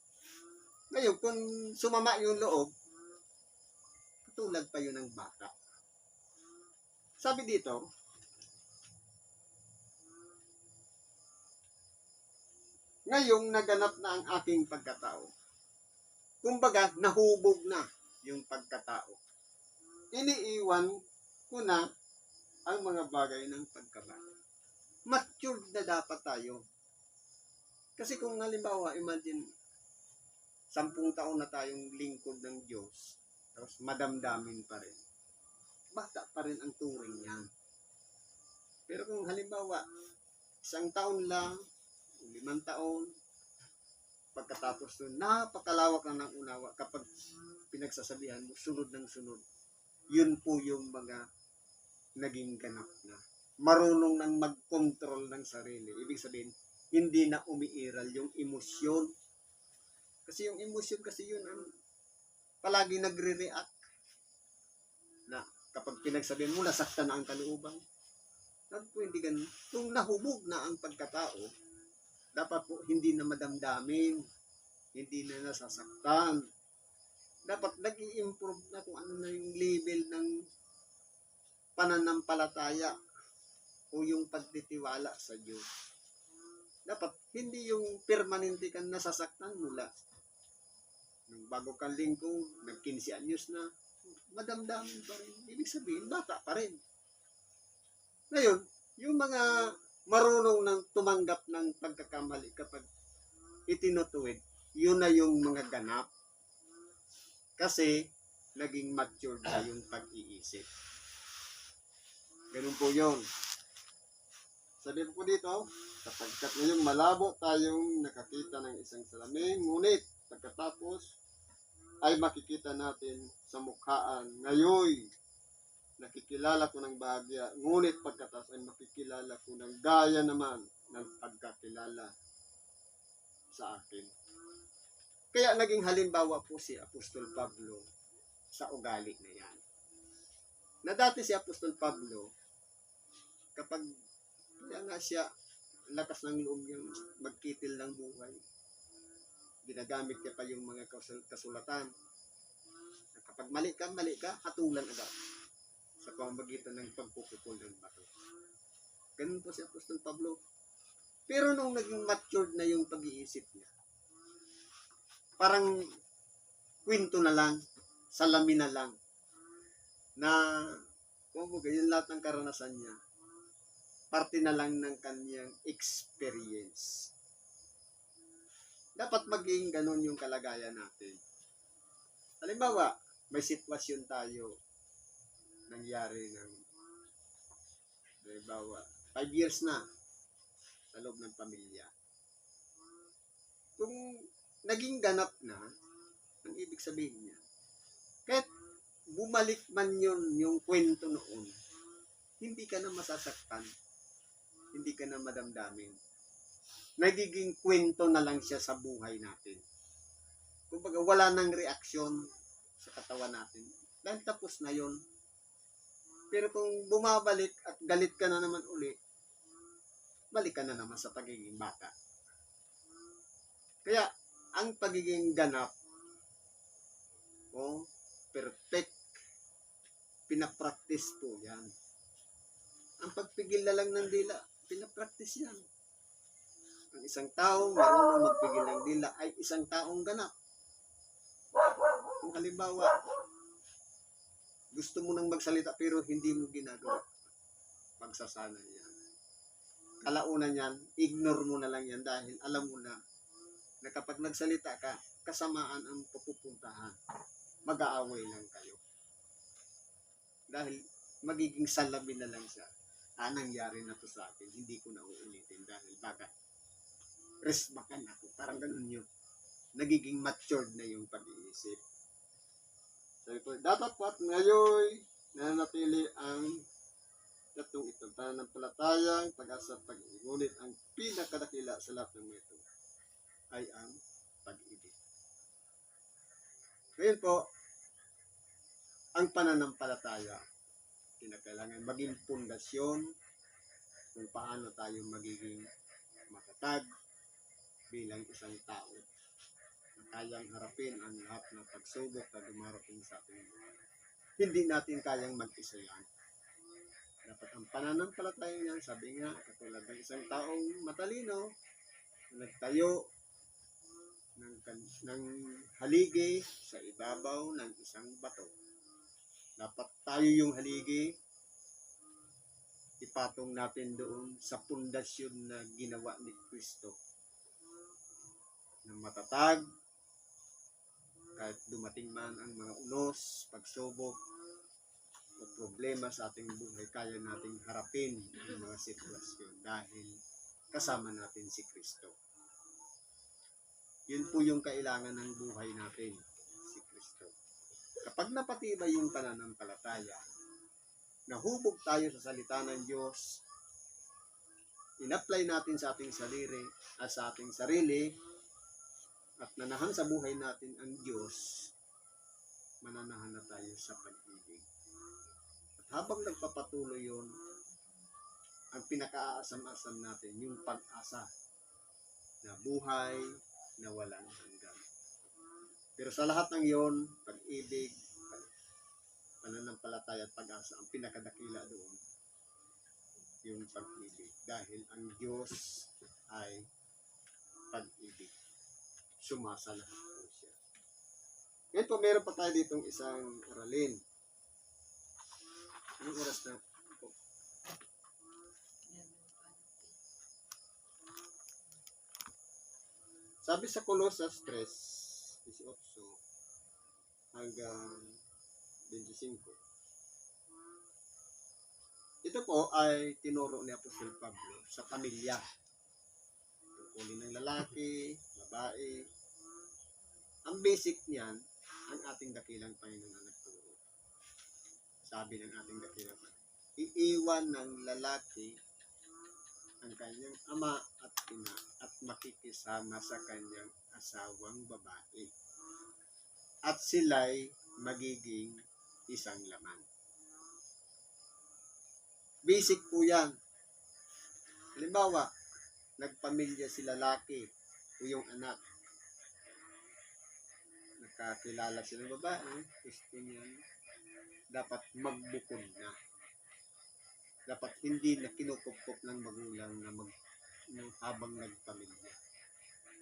[SPEAKER 1] Ngayon, kung sumama yung loob, katulad pa yun ng bata. Sabi dito, ngayong naganap na ang aking pagkatao, kumbaga, nahubog na. yung pagkatao. Iniiwan ko na ang mga bagay ng pagkabata. Matured na dapat tayo. Kasi kung halimbawa, imagine, 10 taon na tayong lingkod ng Diyos, tapos madamdamin pa rin. Bata pa rin ang turing niyan. Pero kung halimbawa, 1 taon lang, 5 taon, pagkatapos nun, napakalawak na ng unawa kapag pinagsasabihan mo, sunod ng sunod. Yun po yung mga naging ganap na. Marunong nang mag-control ng sarili. Ibig sabihin, hindi na umiiral yung emosyon. Kasi yung emosyon kasi yun ang palagi nagre-react. Na kapag pinagsabihan mo, nasaktan na ang kalooban. Dapat po hindi ganun. Kung nahubog na ang pagkatao, dapat po hindi na madamdamin, hindi na nasasaktan. Dapat nag-i-improve na kung ano na yung level ng pananampalataya o yung pagtitiwala sa Diyos. Dapat hindi yung permanente kang nasasaktan mula nung bago kang lingkod, nag-15 anyos na, madamdamin pa rin. Ibig sabihin, bata pa rin. Ngayon, yung mga marunong nang tumanggap ng pagkakamali kapag itinutuwid, yun na yung mga ganap. Kasi, naging mature na yung pag-iisip. Ganun po yun. Sabi po dito, sapagkat ngayong malabo tayong nakakita ng isang salamin, ngunit pagkatapos ay makikita natin sa mukhaan. Ngayon, nakikilala ko ng bahagya, ngunit pagkatapos ay makikilala ko ng gaya naman ng pagkakilala sa akin. Kaya naging halimbawa po si Apostol Pablo sa ugali na yan. Na dati si Apostol Pablo, kapag kaya nga siya, lakas ng loob yung magkitil ng buhay. Ginagamit niya pa yung mga kasulatan. Kapag mali ka, hatulan agad sa pamamagitan ng pagpupukol ng bato. Ganun po si Apostol Pablo. Pero nung naging matured na yung pag-iisip niya, parang kwento na lang, salamin na lang, na kumbaga yung lahat ng karanasan niya, parte na lang ng kanyang experience. Dapat maging ganun yung kalagayan natin. Halimbawa, may sitwasyon tayo nangyari ng halimbawa, 5 years na sa loob ng pamilya. Kung naging ganap na, ang ibig sabihin niya, kahit bumalik man yun yung kwento noon, hindi ka na masasaktan, hindi ka na madamdamin. Nagiging kwento na lang siya sa buhay natin. Kumbaga, wala nang reaksyon sa katawan natin. Dahil tapos na yun. Pero kung bumabalik at galit ka na naman uli, balik ka na naman sa pagiging bata. Kaya, ang pagiging ganap, perfect, pinapractice po yan. Ang pagpigil na lang ng dila, pinapractice yan. Ang isang taong marunong magpigil ng dila ay isang taong ganap. Kung halimbawa, gusto mo nang magsalita pero hindi mo ginagawa, pagsasanay yan. Kalaunan yan, ignore mo na lang yan dahil alam mo na kapag nagsalita ka, kasamaan ang pupuntahan. Mag-aaway lang kayo. Dahil magiging salamin na lang siya. Nangyari na to sa akin, hindi ko na uulitin dahil bakit? Resbakan ako. Parang ganun yun. Nagiging matured na yung pag-iisip. Sabi po, dapat po at ngayon nanatili ang tatlong ito. Pananampalataya, pag-asa at pag-ibig. Ngunit ang pinakadakila sa lahat ng ito ay ang pag-ibig. Ngayon po, ang pananampalataya, kinakailangan maging pundasyon kung paano tayo magiging matatag bilang isang tao na kayang harapin ang lahat ng pagsubok na dumarating sa atin. Hindi natin kayang mag-isa yan. Dapat ang pananampalataya niyan, sabi nga, katulad ng isang taong matalino, nagtayo ng haligi sa ibabaw ng isang bato. Dapat tayo yung haligi, ipatong natin doon sa pundasyon na ginawa ni Kristo. Na matatag, kahit dumating man ang mga unos, pagsubok, o problema sa ating buhay, kaya nating harapin ang mga sitwasyon dahil kasama natin si Kristo. Yun po yung kailangan ng buhay natin, si Kristo. Kapag napatibay yung pananampalataya, nahubog tayo sa salita ng Diyos, in-apply natin sa ating sarili, at nanahan sa buhay natin ang Diyos, mananahan na tayo sa pag-ibig. At habang nagpapatuloy yun, ang pinaka-aasam-asam natin, yung pag-asa na buhay na walang hanggan. Pero sa lahat ng yon, pag-ibig, pananampalataya at pag-asa, ang pinakadakila doon, yung pag-ibig. Dahil ang Diyos ay pag-ibig. Sumasalahat po siya. Ngayon po, meron pa tayo ditong isang aralin. Anong oras na po? Sabi sa Colosas 3:18 hanggang 25. Ito po ay tinuro ni Apostol Pablo sa pamilya. Tungkulin ng lalaki, babae. Ang basic niyan, ang ating dakilang Panginoon na nagturo. Sabi ng ating dakilang Panginoon, iiwan ng lalaki ang kanyang ama at ina at makikisama sa kanyang asawang babae. At sila'y magiging isang laman. Basic po yan. Halimbawa, nagpamilya si lalaki o yung anak. Nakakilala si ng babae, gusto niya, dapat magbukod na. Dapat hindi na kinukupkop ng magulang na habang nagpamilya.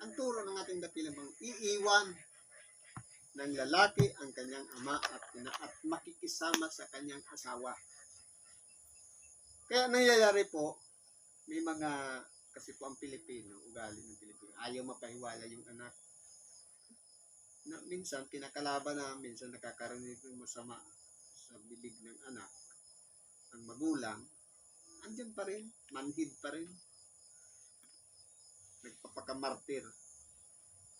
[SPEAKER 1] Ang turo ng ating dakilang Panginoon, iiwan ng lalaki ang kanyang ama at ina at makikisama sa kanyang asawa. Kaya nangyayari po, may mga, kasi po ang Pilipino, ugali ng Pilipino, ayaw mapahiwala yung anak. Na minsan kinakalaban na, minsan nakakarinig ng masama sa bibig ng anak. Ang magulang, andyan pa rin, manhid pa rin. Nagpapakamartir.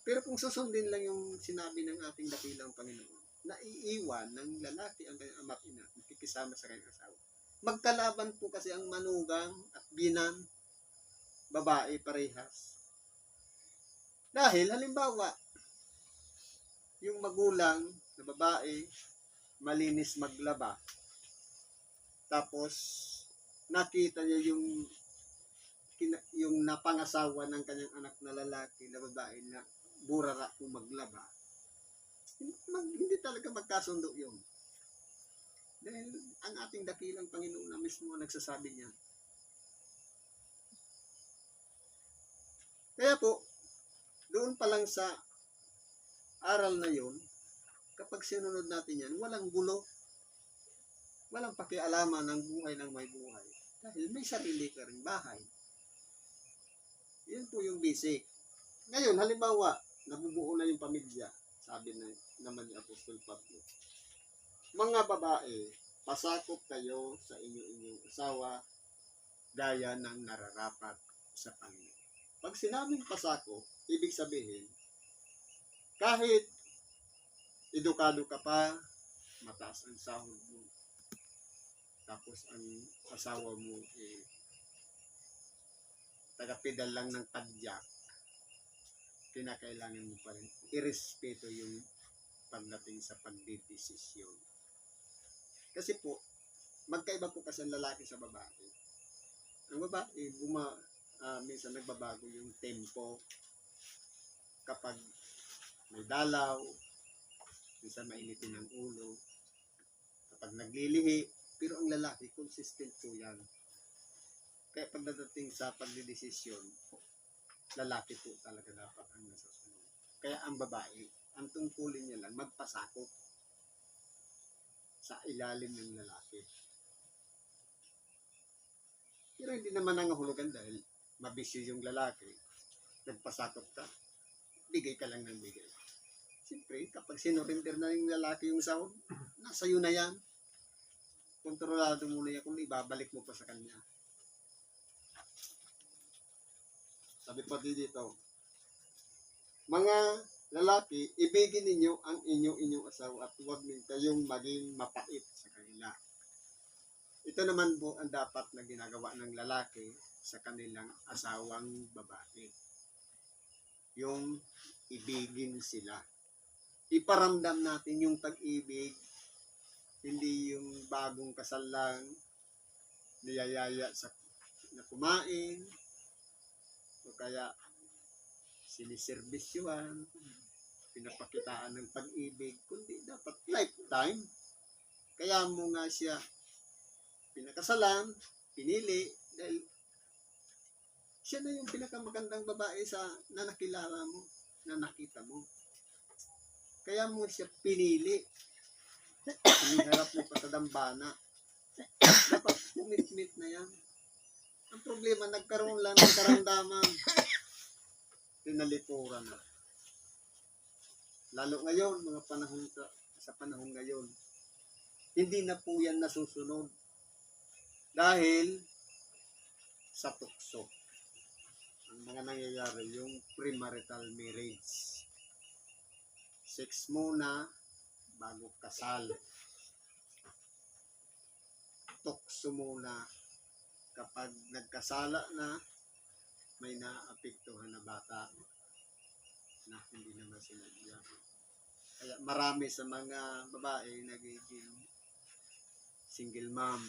[SPEAKER 1] Pero kung susundin lang yung sinabi ng ating dakilang Panginoon, na iiwan ng lalaki ang kanyang ama at ina, makikisama sa kanyang asawa. Magkalaban po kasi ang manugang at binan, babae parehas. Dahil halimbawa, yung magulang na babae, malinis maglaba, tapos nakita niya yung napangasawa ng kanyang anak na lalaki na babae na burara kung maglaba, hindi talaga magkasundo yun. Dahil ang ating dakilang Panginoon na mismo nagsasabi niya. Kaya po, doon pa lang sa aral na yun, kapag sinunod natin yan, walang gulo, walang pakialaman ng buhay ng may buhay. Dahil may sarili ka rin bahay. Yan po yung basic. Ngayon, halimbawa, nabubuo na yung pamilya, sabi naman ni Apostol Pablo. Mga babae, pasakop kayo sa inyong asawa gaya ng nararapat sa Panginoon. Pag sinabing pasakop, ibig sabihin, kahit edukado ka pa, mataas ang sahod mo, tapos ang asawa mo tagapidal lang ng tadyak, kinakailangan mo pa rin irespeto yung pagdating sa pagdidesisyon. Kasi po, magkaiba po kasi ang lalaki sa babae. Ang babae, minsan nagbabago yung tempo kapag may dalaw, minsan mainitin ang ulo, kapag naglilihi, pero ang lalaki, consistent po yan. Kaya pagdating sa pagdidesisyon, lalaki po talaga dapat ang nasasunod. Kaya ang babae, ang tungkulin niya lang, magpasakop sa ilalim ng lalaki. Pero hindi naman nangahulugan dahil mabisyo yung lalaki, nagpasakop ka, bigay ka lang ng bigay. Siyempre, kapag sinurinder na yung lalaki yung sahod, nasa iyo na yan. Kontrolado mo na yan kung ibabalik mo pa sa kanya. Sabi pa dito, mga lalaki, ibigin ninyo ang inyong asawa at huwag kayong maging mapait sa kanila. Ito naman po ang dapat na ginagawa ng lalaki sa kanilang asawang babae. Yung ibigin sila. Iparamdam natin yung pag-ibig, hindi yung bagong kasal lang, niyayaya sa na kumain, o kaya siniservisyuhan, pinapakitaan ng pag-ibig, kundi dapat lifetime. Kaya mo nga siya pinakasalan, pinili, dahil siya na yung pinakamagandang babae na nakilala mo, na nakita mo. Kaya mo siya pinili. Hiniharap mo pa sa dambana. Dapat commitment na yan. Ang problema, nagkaroon lang ng karamdaman. Tinalikuran na. Lalo ngayon, mga panahon sa panahon ngayon, hindi na po yan nasusunod. Dahil sa tukso. Ang mga nangyayari, yung premarital marriage. Sex muna, bago kasal. Tukso muna. Kapag nagkasala na, may naapektuhan na bata na hindi naman sinadya. Kaya marami sa mga babae nagiging single mom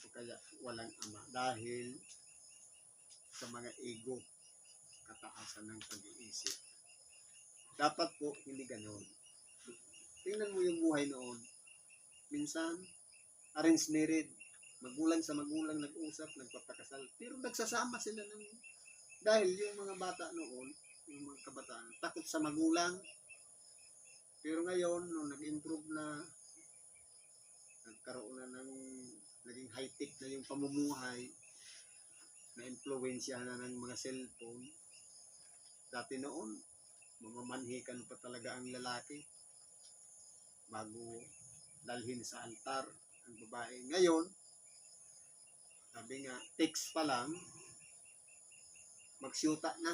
[SPEAKER 1] o kaya walang ama dahil sa mga ego, kataasan ng pag-iisip. Dapat po hindi ganoon. Tingnan mo yung buhay noon. Minsan, arranged marriage, magulang sa magulang nag-usap, nagpapakasal, pero nagsasama sila dahil yung mga bata noon, yung mga kabataan, takot sa magulang. Pero ngayon, nung nag-improve na, nagkaroon na naging high-tech na yung pamumuhay, na-influensya na ng mga cellphone. Dati noon, mamamanhikan pa talaga ang lalaki bago dalhin sa altar ang babae. Ngayon, sabi nga, text pa lang, magsyuta na.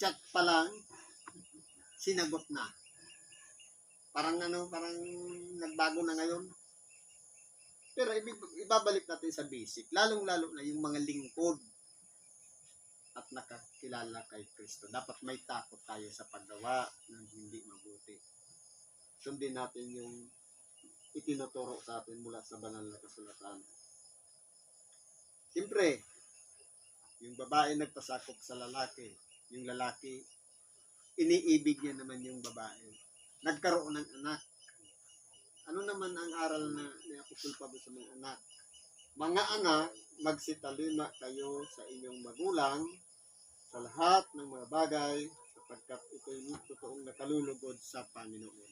[SPEAKER 1] Chat pa lang, sinagot na. Parang nagbago na ngayon. Pero ibabalik natin sa basic. Lalong-lalo na yung mga lingkod at nakakilala kay Kristo. Dapat may takot tayo sa paggawa ng hindi mabuti. Sundin natin yung itinuturo sa atin mula sa banal na kasulatan. Siyempre, yung babae nagpasakop sa lalaki. Yung lalaki, iniibig niya naman yung babae. Nagkaroon ng anak. Ano naman ang aral na ni Apostol Pablo sa mga anak? Mga anak, magsitalima kayo sa inyong magulang sa lahat ng mga bagay sapagkat ito'y totoong nakalulugod sa Panginoon.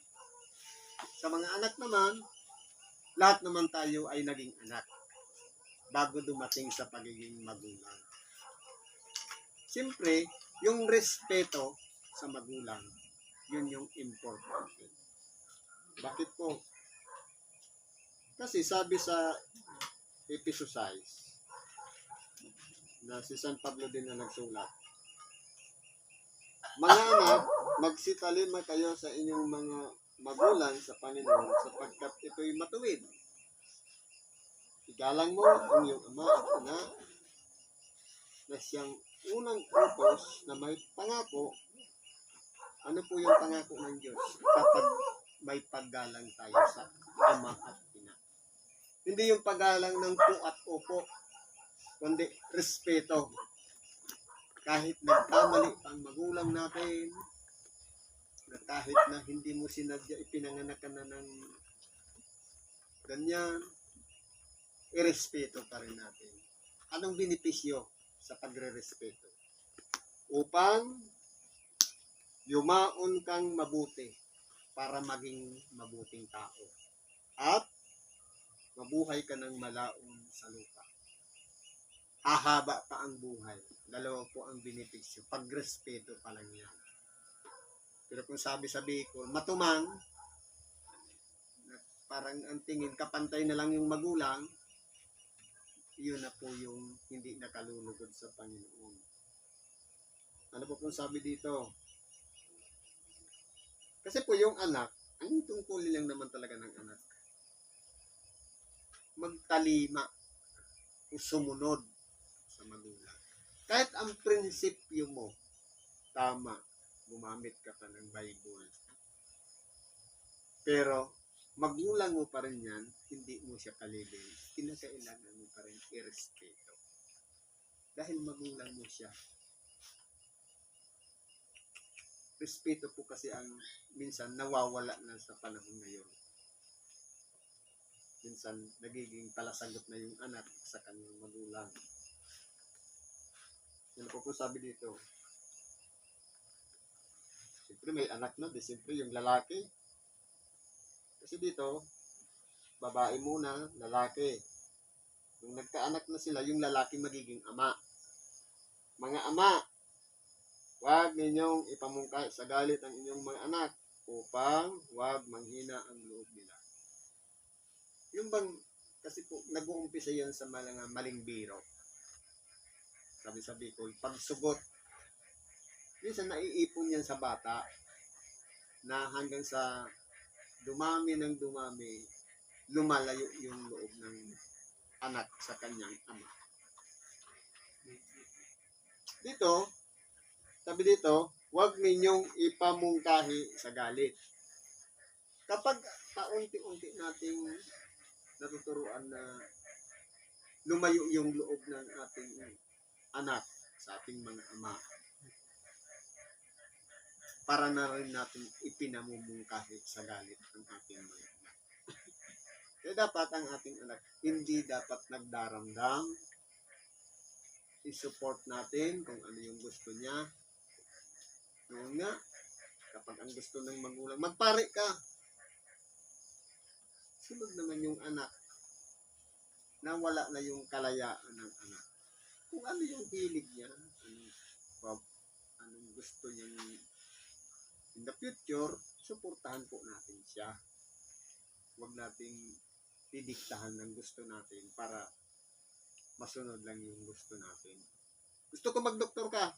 [SPEAKER 1] Sa mga anak naman, lahat naman tayo ay naging anak bago dumating sa pagiging magulang. Siyempre, yung respeto sa magulang, yun yung importante. Bakit po? Kasi sabi sa Ephesus 6, na si San Pablo din na nagsulat, mga anak, magsitalima kayo sa inyong mga magulang sa Panginoon sapagkat ito'y matuwid. Igalang mo ang iyong ama at anak na siyang unang utos na may pangako. Ano po yung pangako ng Diyos? Kapag may paggalang tayo sa ama at ina. Hindi yung paggalang ng po at opo, kundi respeto. Kahit nagkamali pa ang magulang natin, na kahit na hindi mo sinadya, ipinanganak ka na ng ganyan, irespeto pa rin natin. Anong benepisyo sa pagre-respeto? Upang yumaon kang mabuti para maging mabuting tao. At mabuhay ka ng malaon sa lupa. Hahaba pa ang buhay. Dalawa po ang benepisyo. Pagrespeto pa lang yan. Pero kung sabi sa Bicol, matumang, parang ang tingin, kapantay na lang yung magulang, yun na po yung hindi nakalulugod sa Panginoon. Ano po kung sabi dito? Kasi po yung anak, ang tungkulin lang naman talaga ng anak, magtalima o sumunod sa magulang. Kahit ang prinsipyo mo, tama, gumamit ka pa ng Bible. Pero, magulang mo pa rin yan, hindi mo siya kalibin. Kinakailangan mo pa rin irespeto. Dahil magulang mo siya. Respeto po kasi ang minsan nawawala na sa panahon ngayon. Minsan nagiging palasagot na yung anak sa kanyang magulang. Yan po sabi dito. Siyempre may anak na, siyempre yung lalaki. Kasi dito, babae muna, lalaki. Kung nagkaanak na sila, yung lalaki magiging ama. Mga ama, huwag ninyong ipamungkay sa galit ang inyong mga anak upang huwag manghina ang loob nila. Yung bang, kasi po, nag-uumpisa yan sa mga maling biro. Sabi sa Bicol, pagsugot. Minsan naiipon yan sa bata na hanggang sa dumami ng dumami, lumalayo yung loob ng anak sa kanyang ama. Dito, sabi dito, huwag ninyong ipamungkahi sa galit. Kapag paunti-unti nating natuturuan na lumayo yung loob ng ating anak sa ating mga ama, para na rin natin ipinamumungkahi sa galit ng ating mga anak. Kaya dapat ang ating anak hindi dapat nagdaramdam. I-support natin kung ano yung gusto niya. Noon nga, kapag ang gusto ng magulang, magpare ka. Sunod naman yung anak na wala na yung kalayaan ng anak. Kung ano yung hilig niya, anong gusto niya in the future, suportahan po natin siya. Huwag nating didiktahan ng gusto natin para masunod lang yung gusto natin. Gusto ko magdoktor ka,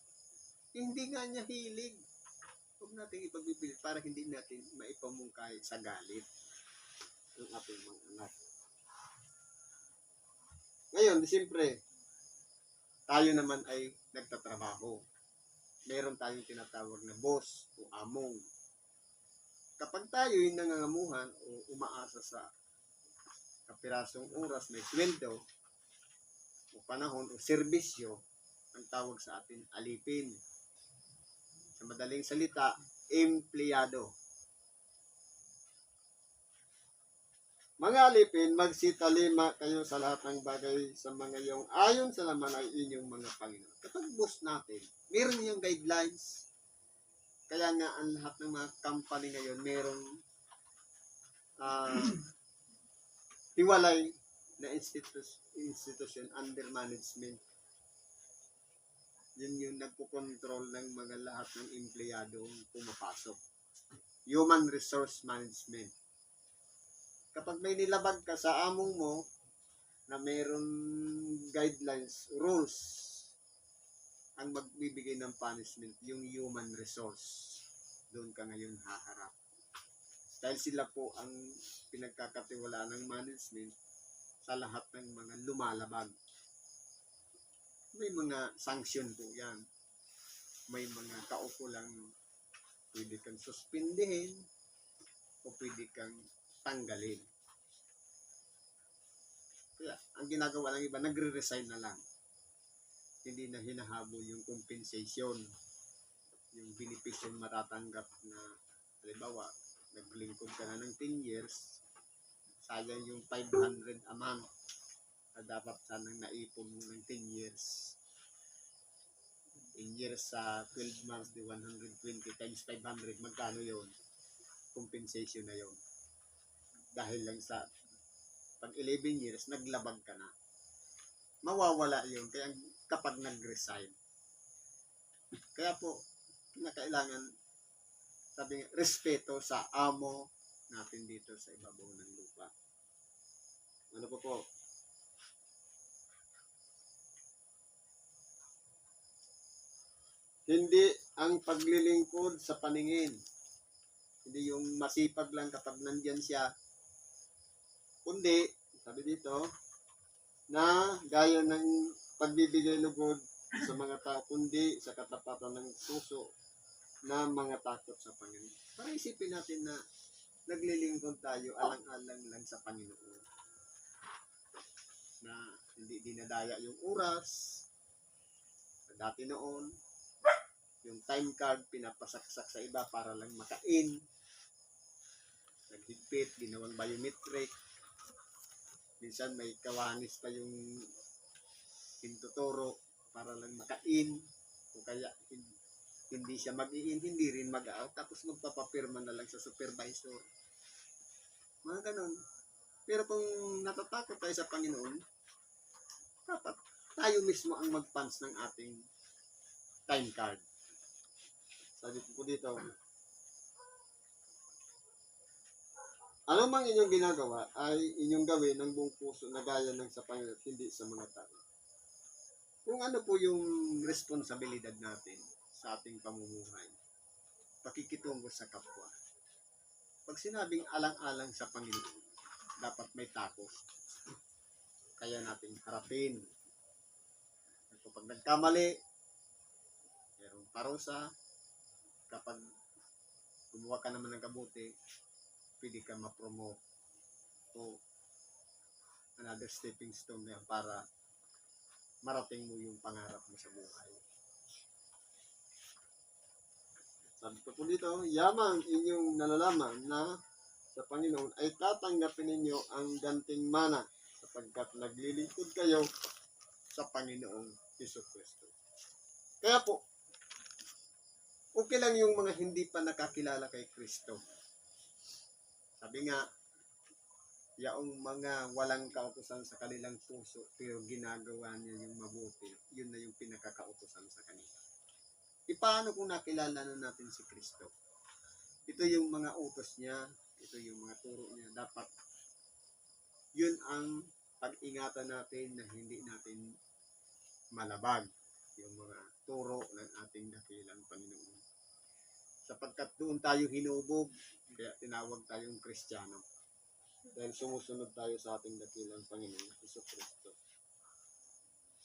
[SPEAKER 1] hindi nga niya hilig. Huwag natin ipagbipilit para hindi natin maipamungkay sa galit ng ating mga anak. Ngayon, siyempre, tayo naman ay nagtatrabaho. Meron tayong tinatawag na boss o among. Kapag tayo ay nangangamuhan o umaasa sa kapirasong oras, may sweldo o panahon o serbisyo, ang tawag sa atin alipin. Sa madaling salita, empleyado. Mga alipin, magsitalima kayo sa lahat ng bagay sa mga iyong ayon sa laman ay inyong mga Panginoon. Kapag boss natin, meron yung guidelines. Kaya nga ang lahat ng mga company ngayon, merong hiwalay na institution under management. Yun yung nagpo-control ng mga lahat ng empleyadong pumapasok. Human Resource Management. Kapag may nilabag ka sa among mo na mayroon guidelines, rules, ang magbibigay ng punishment, yung human resource. Doon ka ngayon haharap. Dahil sila po ang pinagkakatiwalaan ng management sa lahat ng mga lumalabag. May mga sanction po yan. May mga kaukulang pwede kang suspindihin o pwede kang tanggalin. Kaya, ang ginagawa ng iba, nagre-resign na lang. Hindi na hinahabol yung compensation, yung benepisyo matatanggap na, halimbawa, naglingkod ka na ng 10 years, sayang yung 500 a month na dapat sanang naipon mo ng 10 years. In years sa 12 months, di 120 times 500, magkano yon? Compensation na yon. Dahil lang sa pag 11 years, naglabag ka na. Mawawala yon kaya kapag nag-resign. Kaya po, kinakailangan, sabi nga, respeto sa amo natin dito sa ibabaw ng lupa. Ano po? Hindi ang paglilingkod sa paningin. Hindi yung masipag lang kapag nandyan siya. Kundi, sabi dito, na gaya ng pagbibigay lugod sa mga tao, kundi sa katapatan ng puso na mga takot sa Panginoon. Para isipin natin na naglilingkod tayo alang-alang lang sa Panginoon. Na hindi dinadaya yung oras. Dati noon, yung time card pinapasaksak sa iba para lang makain. Naghigpit, ginawang biometric. Minsan may kawanis pa yung pintuturo para lang makain. O kaya hindi siya mag-in, hindi rin mag-out. Tapos magpapapirma na lang sa supervisor. Mga ganun. Pero kung natatakot tayo sa Panginoon, dapat tayo mismo ang mag-punch ng ating time card. Sabi po dito, ano mang inyong ginagawa ay inyong gawin ng buong puso na gaya ng sa Panginoon, hindi sa mga tao. Kung ano po yung responsibilidad natin sa ating pamumuhay, pakikitungo sa kapwa. Pag sinabing alang-alang sa Panginoon, dapat may takot. Kaya natin harapin. Kapag nagkamali, mayroong parusa. Kapag gumawa ka naman ng kabuti, pwede ka ma-promote o another stepping stone na para marating mo yung pangarap mo sa buhay. Sabi ko po dito, yamang inyong nalalaman na sa Panginoon ay tatanggapin ninyo ang ganting mana sapagkat naglilingkod kayo sa Panginoong Jesucristo. Kaya po, okay lang yung mga hindi pa nakakilala kay Kristo. Sabi nga, yaong mga walang kautusan sa kanilang puso pero ginagawa niya yung mabuti, yun na yung pinakakautusan sa kanila. Paano kung nakilala na natin si Kristo? Ito yung mga utos niya, ito yung mga turo niya. Dapat yun ang pag-ingatan natin na hindi natin malabag yung mga turo ng ating dakilang Panginoon. Sapagkat doon tayo hinubog, kaya tinawag tayong Kristiyano. Dahil sumusunod tayo sa ating dakilang Panginoon, Jesucristo.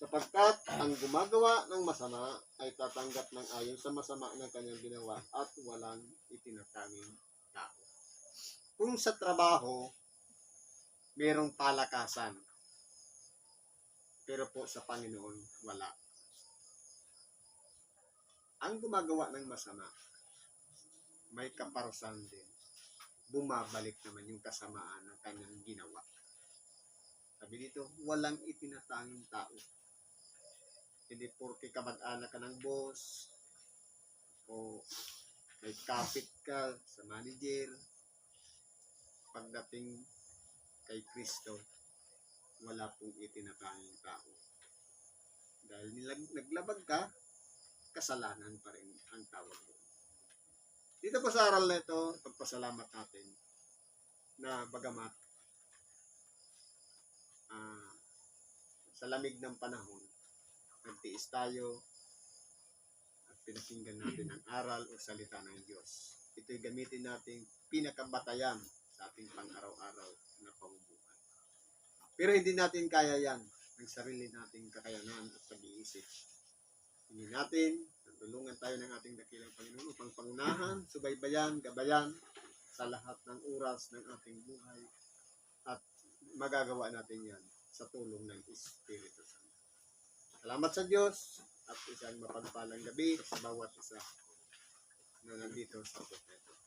[SPEAKER 1] Sapagkat ang gumagawa ng masama ay tatanggap ng ayon sa masama ng kanyang ginawa at walang itinatanging tao. Kung sa trabaho, merong palakasan. Pero po sa Panginoon, wala. Ang gumagawa ng masama, may kaparusahan din. Bumabalik naman yung kasamaan ng kanyang ginawa. Sabi dito, walang itinatanging tao. Hindi porke kamag-anak ka ng boss, o may kapit ka sa manager, pagdating kay Kristo, wala pong itinatanging tao. Dahil naglabag ka, kasalanan pa rin ang tawag mo. Dito po sa aral na ito, pagpasalamat natin na bagamat sa lamig ng panahon, nagtiis tayo at pinakinggan natin ang aral o salita ng Diyos. Ito'y gamitin nating pinakabatayan sa ating pang-araw-araw na pamumuhay. Pero hindi natin kaya yan ng sarili nating kakayanan at pag-iisip. Hindi natin, tulungan tayo ng ating dakilang Panginoon upang pangunahan, subaybayan, gabayan sa lahat ng oras ng ating buhay at magagawa natin yan sa tulong ng Espiritu Santo. Salamat sa Diyos at isang mapagpalang gabi sa bawat isa na nandito sa pagkakas.